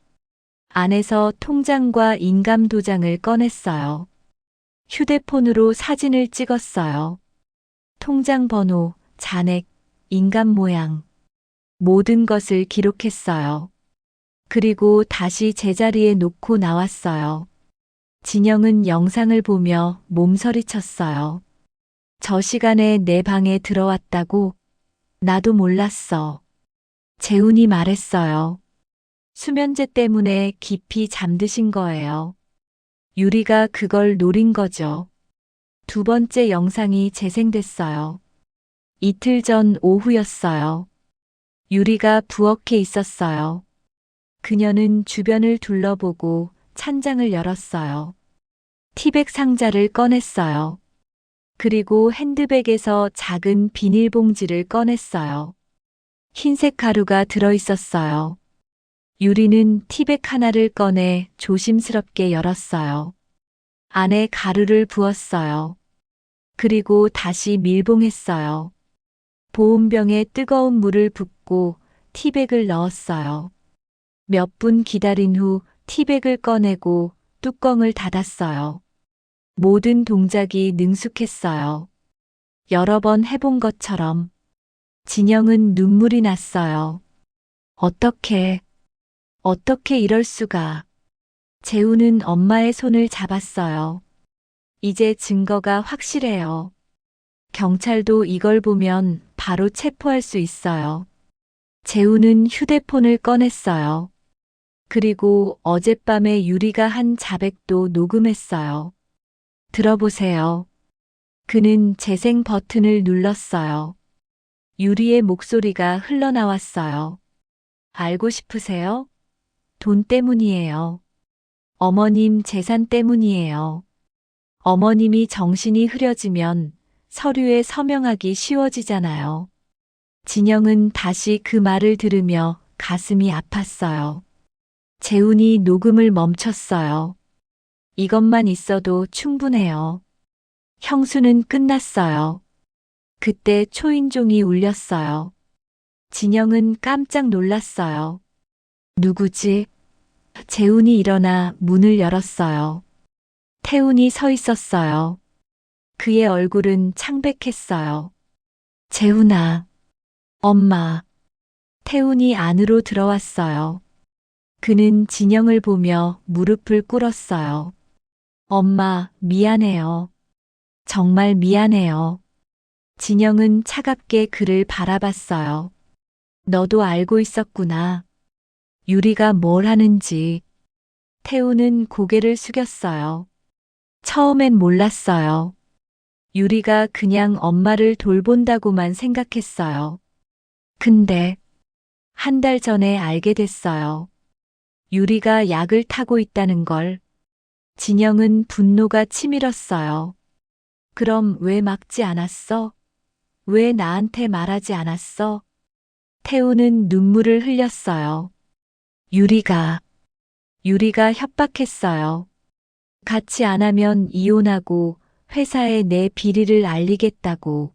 안에서 통장과 인감 도장을 꺼냈어요. 휴대폰으로 사진을 찍었어요. 통장 번호, 잔액, 인감 모양. 모든 것을 기록했어요. 그리고 다시 제자리에 놓고 나왔어요. 진영은 영상을 보며 몸서리쳤어요. 저 시간에 내 방에 들어왔다고? 나도 몰랐어. 재훈이 말했어요. 수면제 때문에 깊이 잠드신 거예요. 유리가 그걸 노린 거죠. 두 번째 영상이 재생됐어요. 이틀 전 오후였어요. 유리가 부엌에 있었어요. 그녀는 주변을 둘러보고 찬장을 열었어요. 티백 상자를 꺼냈어요. 그리고 핸드백에서 작은 비닐봉지를 꺼냈어요. 흰색 가루가 들어있었어요. 유리는 티백 하나를 꺼내 조심스럽게 열었어요. 안에 가루를 부었어요. 그리고 다시 밀봉했어요. 보온병에 뜨거운 물을 붓고 티백을 넣었어요. 몇 분 기다린 후 티백을 꺼내고 뚜껑을 닫았어요. 모든 동작이 능숙했어요. 여러 번 해본 것처럼. 진영은 눈물이 났어요. 어떻게 어떻게 이럴 수가. 재우는 엄마의 손을 잡았어요. 이제 증거가 확실해요. 경찰도 이걸 보면 바로 체포할 수 있어요. 재우는 휴대폰을 꺼냈어요. 그리고 어젯밤에 유리가 한 자백도 녹음했어요. 들어보세요. 그는 재생 버튼을 눌렀어요. 유리의 목소리가 흘러나왔어요. 알고 싶으세요? 돈 때문이에요. 어머님 재산 때문이에요. 어머님이 정신이 흐려지면 서류에 서명하기 쉬워지잖아요. 진영은 다시 그 말을 들으며 가슴이 아팠어요. 재훈이 녹음을 멈췄어요. 이것만 있어도 충분해요. 형수는 끝났어요. 그때 초인종이 울렸어요. 진영은 깜짝 놀랐어요. 누구지? 재훈이 일어나 문을 열었어요. 태훈이 서 있었어요. 그의 얼굴은 창백했어요. 재훈아, 엄마. 태훈이 안으로 들어왔어요. 그는 진영을 보며 무릎을 꿇었어요. 엄마, 미안해요. 정말 미안해요. 진영은 차갑게 그를 바라봤어요. 너도 알고 있었구나. 유리가 뭘 하는지. 태우는 고개를 숙였어요. 처음엔 몰랐어요. 유리가 그냥 엄마를 돌본다고만 생각했어요. 근데 한 달 전에 알게 됐어요. 유리가 약을 타고 있다는 걸. 진영은 분노가 치밀었어요. 그럼 왜 막지 않았어? 왜 나한테 말하지 않았어? 태우는 눈물을 흘렸어요. 유리가 협박했어요. 같이 안 하면 이혼하고 회사에 내 비리를 알리겠다고.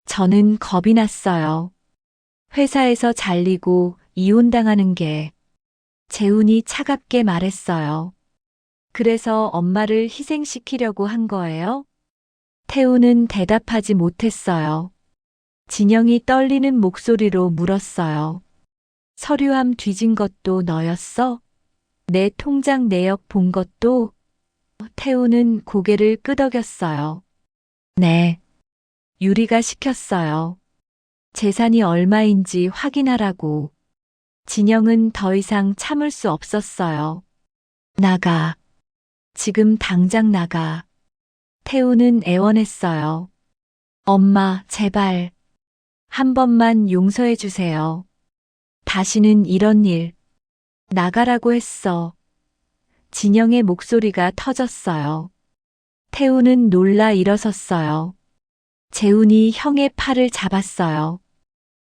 저는 겁이 났어요. 회사에서 잘리고 이혼당하는 게. 재훈이 차갑게 말했어요. 그래서 엄마를 희생시키려고 한 거예요? 태우는 대답하지 못했어요. 진영이 떨리는 목소리로 물었어요. 서류함 뒤진 것도 너였어? 내 통장 내역 본 것도? 태우는 고개를 끄덕였어요. 네. 유리가 시켰어요. 재산이 얼마인지 확인하라고. 진영은 더 이상 참을 수 없었어요. 나가. 지금 당장 나가. 태우는 애원했어요. 엄마, 제발. 한 번만 용서해 주세요. 다시는 이런 일. 나가라고 했어. 진영의 목소리가 터졌어요. 태우는 놀라 일어섰어요. 재훈이 형의 팔을 잡았어요.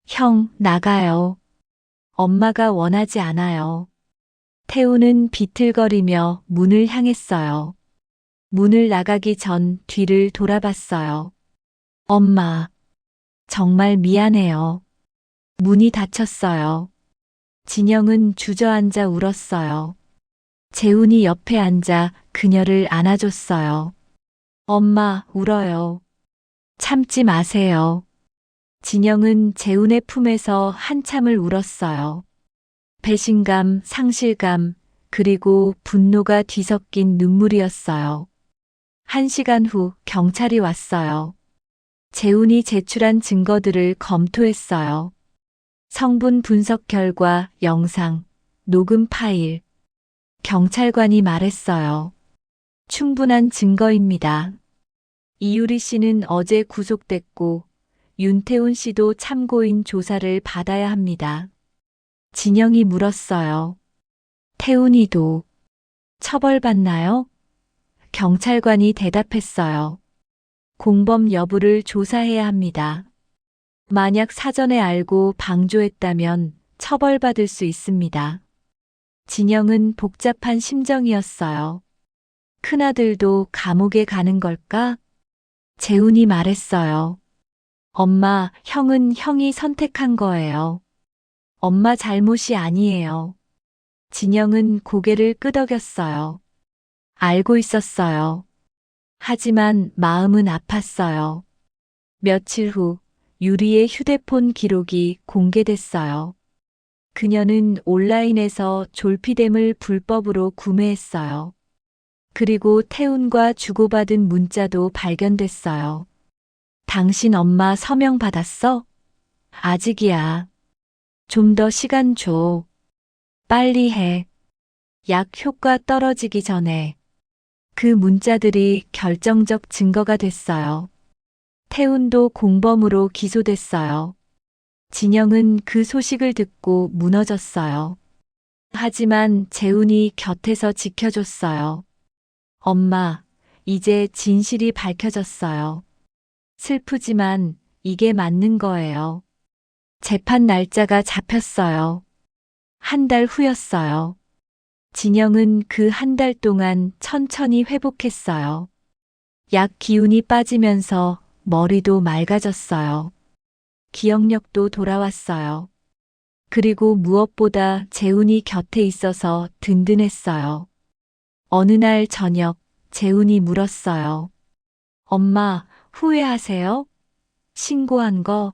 형, 나가요. 엄마가 원하지 않아요. 태우는 비틀거리며 문을 향했어요. 문을 나가기 전 뒤를 돌아봤어요. 엄마, 정말 미안해요. 문이 닫혔어요. 진영은 주저앉아 울었어요. 재훈이 옆에 앉아 그녀를 안아줬어요. 엄마, 울어요. 참지 마세요. 진영은 재훈의 품에서 한참을 울었어요. 배신감, 상실감, 그리고 분노가 뒤섞인 눈물이었어요. 1시간 후 경찰이 왔어요. 재훈이 제출한 증거들을 검토했어요. 성분 분석 결과, 영상, 녹음 파일. 경찰관이 말했어요. 충분한 증거입니다. 이유리 씨는 어제 구속됐고 윤태훈 씨도 참고인 조사를 받아야 합니다. 진영이 물었어요. 태훈이도 처벌받나요? 경찰관이 대답했어요. 공범 여부를 조사해야 합니다. 만약 사전에 알고 방조했다면 처벌받을 수 있습니다. 진영은 복잡한 심정이었어요. 큰아들도 감옥에 가는 걸까? 재훈이 말했어요. 엄마, 형은 형이 선택한 거예요. 엄마 잘못이 아니에요. 진영은 고개를 끄덕였어요. 알고 있었어요. 하지만 마음은 아팠어요. 며칠 후 유리의 휴대폰 기록이 공개됐어요. 그녀는 온라인에서 졸피뎀을 불법으로 구매했어요. 그리고 태훈과 주고받은 문자도 발견됐어요. 당신 엄마 서명 받았어? 아직이야. 좀 더 시간 줘. 빨리 해. 약 효과 떨어지기 전에. 그 문자들이 결정적 증거가 됐어요. 태훈도 공범으로 기소됐어요. 진영은 그 소식을 듣고 무너졌어요. 하지만 재훈이 곁에서 지켜줬어요. 엄마, 이제 진실이 밝혀졌어요. 슬프지만 이게 맞는 거예요. 재판 날짜가 잡혔어요. 한 달 후였어요. 진영은 그 한 달 동안 천천히 회복했어요. 약 기운이 빠지면서 머리도 맑아졌어요. 기억력도 돌아왔어요. 그리고 무엇보다 재훈이 곁에 있어서 든든했어요. 어느 날 저녁, 재훈이 물었어요. 엄마, 후회하세요? 신고한 거?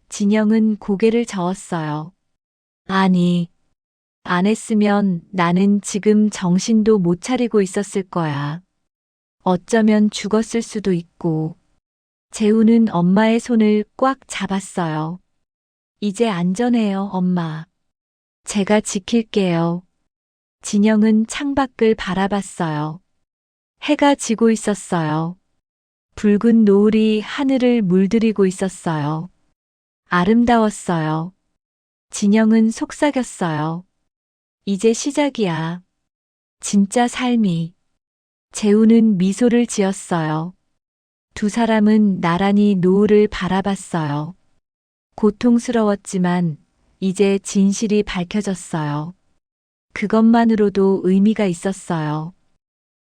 진영은 고개를 저었어요. 아니, 안 했으면 나는 지금 정신도 못 차리고 있었을 거야. 어쩌면 죽었을 수도 있고. 재훈은 엄마의 손을 꽉 잡았어요. 이제 안전해요, 엄마. 제가 지킬게요. 진영은 창밖을 바라봤어요. 해가 지고 있었어요. 붉은 노을이 하늘을 물들이고 있었어요. 아름다웠어요. 진영은 속삭였어요. 이제 시작이야. 진짜 삶이. 재훈은 미소를 지었어요. 두 사람은 나란히 노을을 바라봤어요. 고통스러웠지만 이제 진실이 밝혀졌어요. 그것만으로도 의미가 있었어요.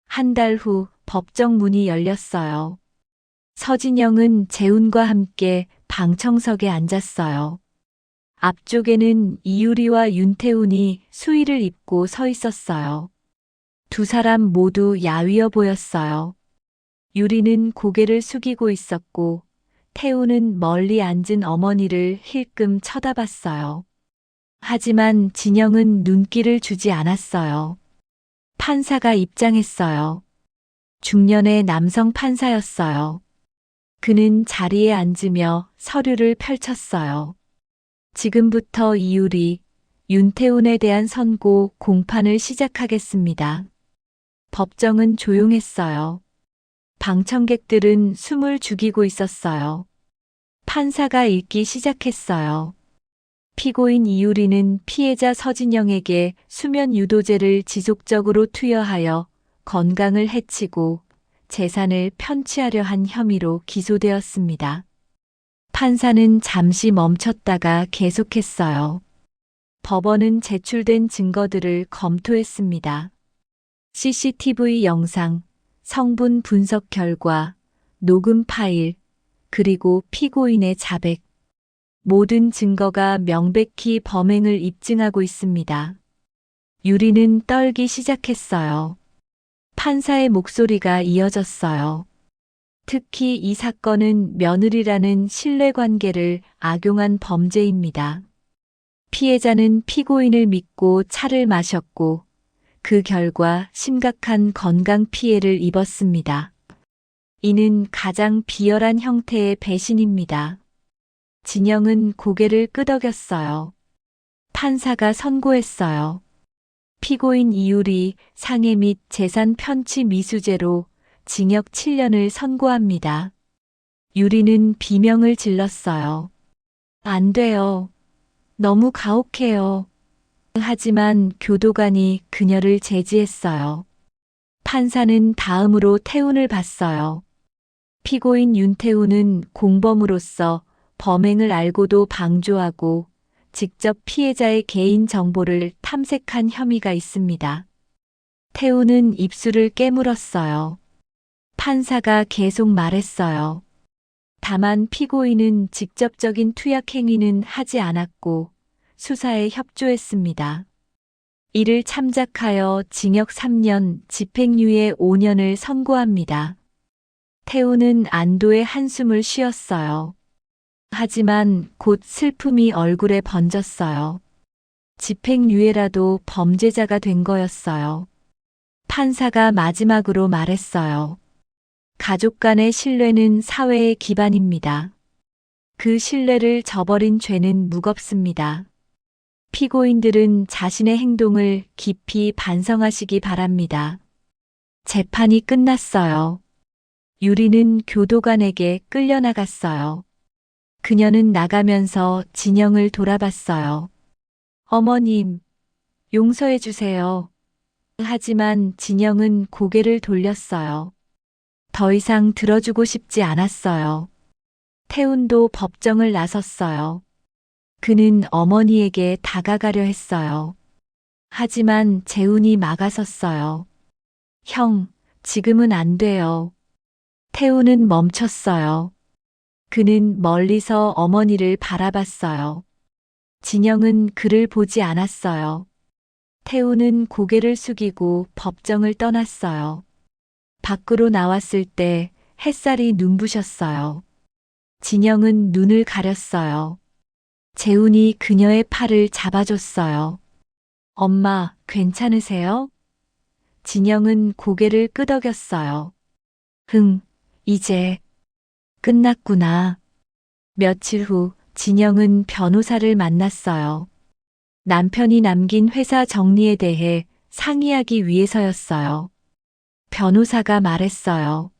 한 달 후 법정 문이 열렸어요. 서진영은 재훈과 함께 방청석에 앉았어요. 앞쪽에는 이유리와 윤태훈이 수의를 입고 서 있었어요. 두 사람 모두 야위어 보였어요. 유리는 고개를 숙이고 있었고 태훈은 멀리 앉은 어머니를 힐끔 쳐다봤어요. 하지만 진영은 눈길을 주지 않았어요. 판사가 입장했어요. 중년의 남성 판사였어요. 그는 자리에 앉으며 서류를 펼쳤어요. 지금부터 이유리, 윤태훈에 대한 선고 공판을 시작하겠습니다. 법정은 조용했어요. 방청객들은 숨을 죽이고 있었어요. 판사가 읽기 시작했어요. 피고인 이유리는 피해자 서진영에게 수면 유도제를 지속적으로 투여하여 건강을 해치고 재산을 편취하려 한 혐의로 기소되었습니다. 판사는 잠시 멈췄다가 계속했어요. 법원은 제출된 증거들을 검토했습니다. CCTV 영상, 성분 분석 결과, 녹음 파일, 그리고 피고인의 자백. 모든 증거가 명백히 범행을 입증하고 있습니다. 유리는 떨기 시작했어요. 판사의 목소리가 이어졌어요. 특히 이 사건은 며느리라는 신뢰관계를 악용한 범죄입니다. 피해자는 피고인을 믿고 차를 마셨고 그 결과 심각한 건강 피해를 입었습니다. 이는 가장 비열한 형태의 배신입니다. 진영은 고개를 끄덕였어요. 판사가 선고했어요. 피고인 이유리 상해 및 재산 편취 미수죄로 징역 7년을 선고합니다. 유리는 비명을 질렀어요. 안 돼요. 너무 가혹해요. 하지만 교도관이 그녀를 제지했어요. 판사는 다음으로 태훈을 봤어요. 피고인 윤태훈은 공범으로서 범행을 알고도 방조하고 직접 피해자의 개인 정보를 탐색한 혐의가 있습니다. 태훈은 입술을 깨물었어요. 판사가 계속 말했어요. 다만 피고인은 직접적인 투약 행위는 하지 않았고 수사에 협조했습니다. 이를 참작하여 징역 3년, 집행유예 5년을 선고합니다. 태훈은 안도의 한숨을 쉬었어요. 하지만 곧 슬픔이 얼굴에 번졌어요. 집행유예라도 범죄자가 된 거였어요. 판사가 마지막으로 말했어요. 가족 간의 신뢰는 사회의 기반입니다. 그 신뢰를 저버린 죄는 무겁습니다. 피고인들은 자신의 행동을 깊이 반성하시기 바랍니다. 재판이 끝났어요. 유리는 교도관에게 끌려나갔어요. 그녀는 나가면서 진영을 돌아봤어요. 어머님, 용서해 주세요. 하지만 진영은 고개를 돌렸어요. 더 이상 들어주고 싶지 않았어요. 태훈도 법정을 나섰어요. 그는 어머니에게 다가가려 했어요. 하지만 재훈이 막아섰어요. 형, 지금은 안 돼요. 태훈은 멈췄어요. 그는 멀리서 어머니를 바라봤어요. 진영은 그를 보지 않았어요. 태훈은 고개를 숙이고 법정을 떠났어요. 밖으로 나왔을 때 햇살이 눈부셨어요. 진영은 눈을 가렸어요. 재훈이 그녀의 팔을 잡아줬어요. 엄마, 괜찮으세요? 진영은 고개를 끄덕였어요. 이제 끝났구나. 며칠 후 진영은 변호사를 만났어요. 남편이 남긴 회사 정리에 대해 상의하기 위해서였어요. 변호사가 말했어요.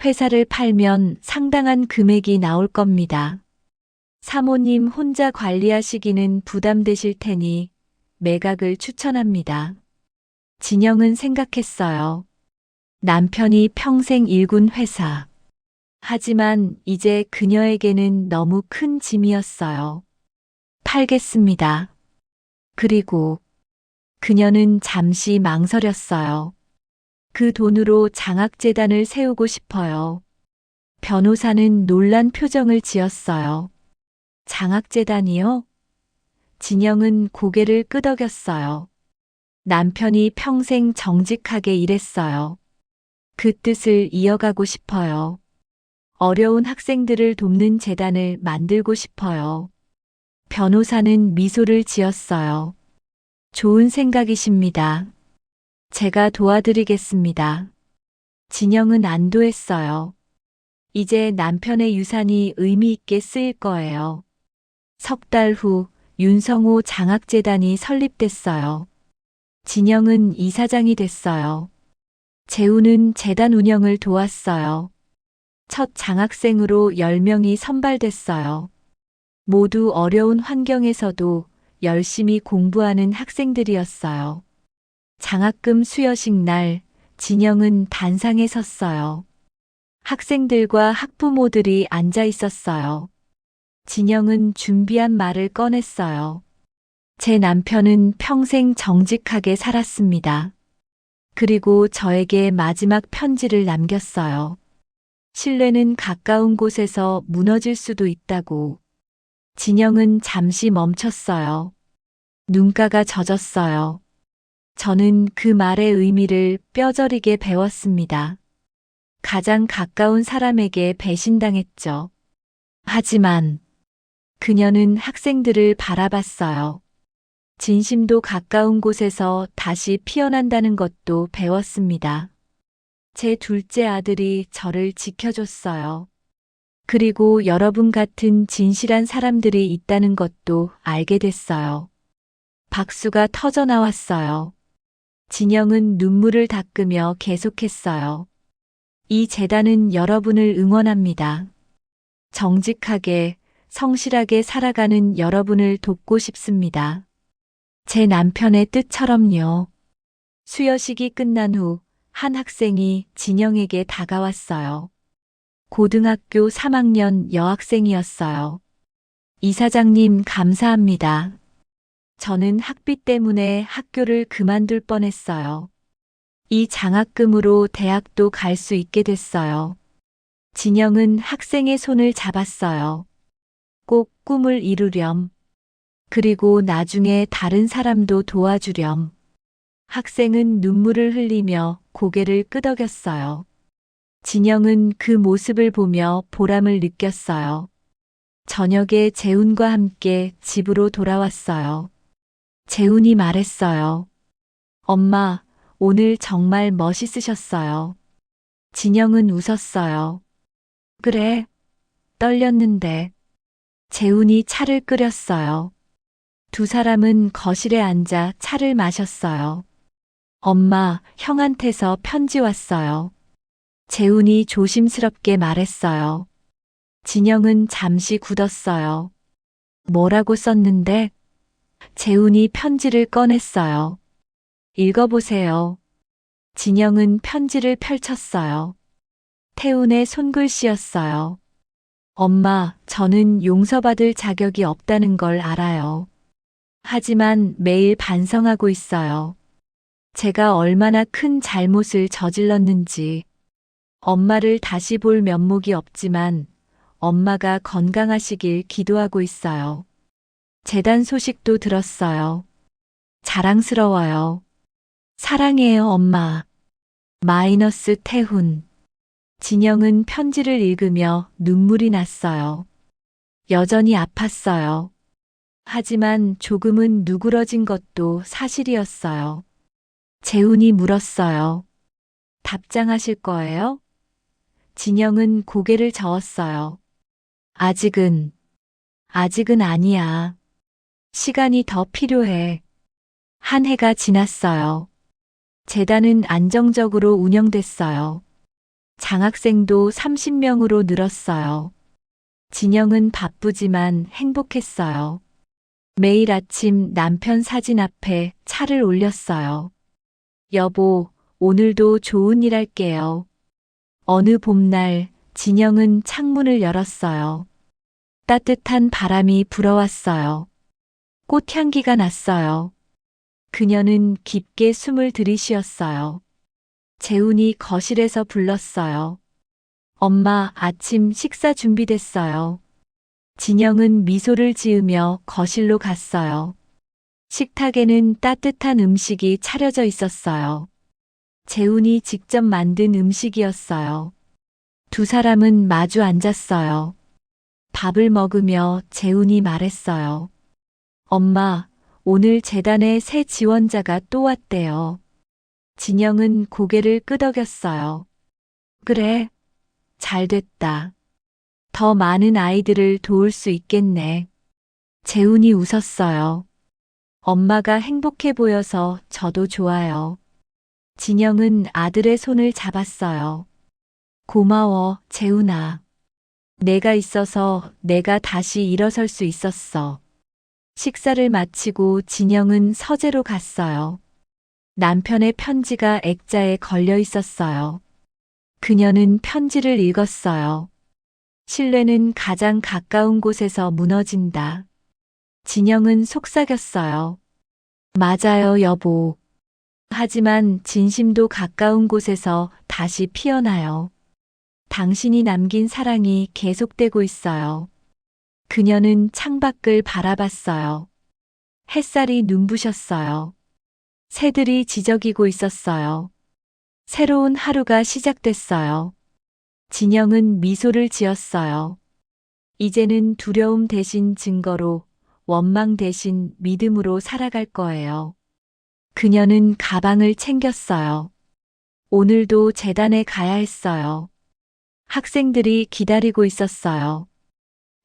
회사를 팔면 상당한 금액이 나올 겁니다. 사모님 혼자 관리하시기는 부담되실 테니 매각을 추천합니다. 진영은 생각했어요. 남편이 평생 일군 회사. 하지만 이제 그녀에게는 너무 큰 짐이었어요. 팔겠습니다. 그리고 그녀는 잠시 망설였어요. 그 돈으로 장학재단을 세우고 싶어요. 변호사는 놀란 표정을 지었어요. 장학재단이요? 진영은 고개를 끄덕였어요. 남편이 평생 정직하게 일했어요. 그 뜻을 이어가고 싶어요. 어려운 학생들을 돕는 재단을 만들고 싶어요. 변호사는 미소를 지었어요. 좋은 생각이십니다. 제가 도와드리겠습니다. 진영은 안도했어요. 이제 남편의 유산이 의미 있게 쓰일 거예요. 석 달 후 윤성호 장학재단이 설립됐어요. 진영은 이사장이 됐어요. 재훈은 재단 운영을 도왔어요. 첫 장학생으로 10명이 선발됐어요. 모두 어려운 환경에서도 열심히 공부하는 학생들이었어요. 장학금 수여식 날, 진영은 단상에 섰어요. 학생들과 학부모들이 앉아 있었어요. 진영은 준비한 말을 꺼냈어요. 제 남편은 평생 정직하게 살았습니다. 그리고 저에게 마지막 편지를 남겼어요. 신뢰는 가까운 곳에서 무너질 수도 있다고. 진영은 잠시 멈췄어요. 눈가가 젖었어요. 저는 그 말의 의미를 뼈저리게 배웠습니다. 가장 가까운 사람에게 배신당했죠. 하지만 그녀는 학생들을 바라봤어요. 진심도 가까운 곳에서 다시 피어난다는 것도 배웠습니다. 제 둘째 아들이 저를 지켜줬어요. 그리고 여러분 같은 진실한 사람들이 있다는 것도 알게 됐어요. 박수가 터져 나왔어요. 진영은 눈물을 닦으며 계속했어요. 이 재단은 여러분을 응원합니다. 정직하게, 성실하게 살아가는 여러분을 돕고 싶습니다. 제 남편의 뜻처럼요. 수여식이 끝난 후 한 학생이 진영에게 다가왔어요. 고등학교 3학년 여학생이었어요. 이사장님 감사합니다. 저는 학비 때문에 학교를 그만둘 뻔했어요. 이 장학금으로 대학도 갈 수 있게 됐어요. 진영은 학생의 손을 잡았어요. 꼭 꿈을 이루렴. 그리고 나중에 다른 사람도 도와주렴. 학생은 눈물을 흘리며 고개를 끄덕였어요. 진영은 그 모습을 보며 보람을 느꼈어요. 저녁에 재훈과 함께 집으로 돌아왔어요. 재훈이 말했어요. 엄마, 오늘 정말 멋있으셨어요. 진영은 웃었어요. 그래, 떨렸는데. 재훈이 차를 끓였어요. 두 사람은 거실에 앉아 차를 마셨어요. 엄마, 형한테서 편지 왔어요. 재훈이 조심스럽게 말했어요. 진영은 잠시 굳었어요. 뭐라고 썼는데? 재훈이 편지를 꺼냈어요. 읽어보세요. 진영은 편지를 펼쳤어요. 태훈의 손글씨였어요. 엄마, 저는 용서받을 자격이 없다는 걸 알아요. 하지만 매일 반성하고 있어요. 제가 얼마나 큰 잘못을 저질렀는지. 엄마를 다시 볼 면목이 없지만 엄마가 건강하시길 기도하고 있어요. 재단 소식도 들었어요. 자랑스러워요. 사랑해요, 엄마. 마이너스 태훈. 진영은 편지를 읽으며 눈물이 났어요. 여전히 아팠어요. 하지만 조금은 누그러진 것도 사실이었어요. 재훈이 물었어요. 답장하실 거예요? 진영은 고개를 저었어요. 아직은 아니야. 시간이 더 필요해. 한 해가 지났어요. 재단은 안정적으로 운영됐어요. 장학생도 30명으로 늘었어요. 진영은 바쁘지만 행복했어요. 매일 아침 남편 사진 앞에 차를 올렸어요. 여보, 오늘도 좋은 일 할게요. 어느 봄날 진영은 창문을 열었어요. 따뜻한 바람이 불어왔어요. 꽃향기가 났어요. 그녀는 깊게 숨을 들이쉬었어요. 재훈이 거실에서 불렀어요. 엄마, 아침 식사 준비됐어요. 진영은 미소를 지으며 거실로 갔어요. 식탁에는 따뜻한 음식이 차려져 있었어요. 재훈이 직접 만든 음식이었어요. 두 사람은 마주 앉았어요. 밥을 먹으며 재훈이 말했어요. 엄마, 오늘 재단에 새 지원자가 또 왔대요. 진영은 고개를 끄덕였어요. 그래, 잘 됐다. 더 많은 아이들을 도울 수 있겠네. 재훈이 웃었어요. 엄마가 행복해 보여서 저도 좋아요. 진영은 아들의 손을 잡았어요. 고마워, 재훈아. 내가 있어서 내가 다시 일어설 수 있었어. 식사를 마치고 진영은 서재로 갔어요. 남편의 편지가 액자에 걸려 있었어요. 그녀는 편지를 읽었어요. 신뢰는 가장 가까운 곳에서 무너진다. 진영은 속삭였어요. 맞아요, 여보. 하지만 진심도 가까운 곳에서 다시 피어나요. 당신이 남긴 사랑이 계속되고 있어요. 그녀는 창밖을 바라봤어요. 햇살이 눈부셨어요. 새들이 지저귀고 있었어요. 새로운 하루가 시작됐어요. 진영은 미소를 지었어요. 이제는 두려움 대신 증거로, 원망 대신 믿음으로 살아갈 거예요. 그녀는 가방을 챙겼어요. 오늘도 재단에 가야 했어요. 학생들이 기다리고 있었어요.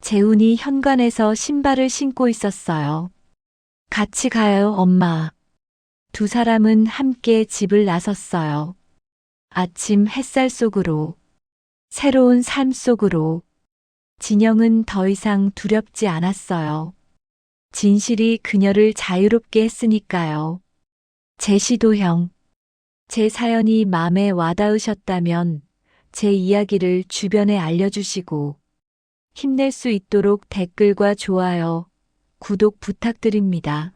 재훈이 현관에서 신발을 신고 있었어요. 같이 가요, 엄마. 두 사람은 함께 집을 나섰어요. 아침 햇살 속으로, 새로운 삶 속으로. 진영은 더 이상 두렵지 않았어요. 진실이 그녀를 자유롭게 했으니까요. 제시도형. 제 사연이 마음에 와닿으셨다면 제 이야기를 주변에 알려주시고 힘낼 수 있도록 댓글과 좋아요, 구독 부탁드립니다.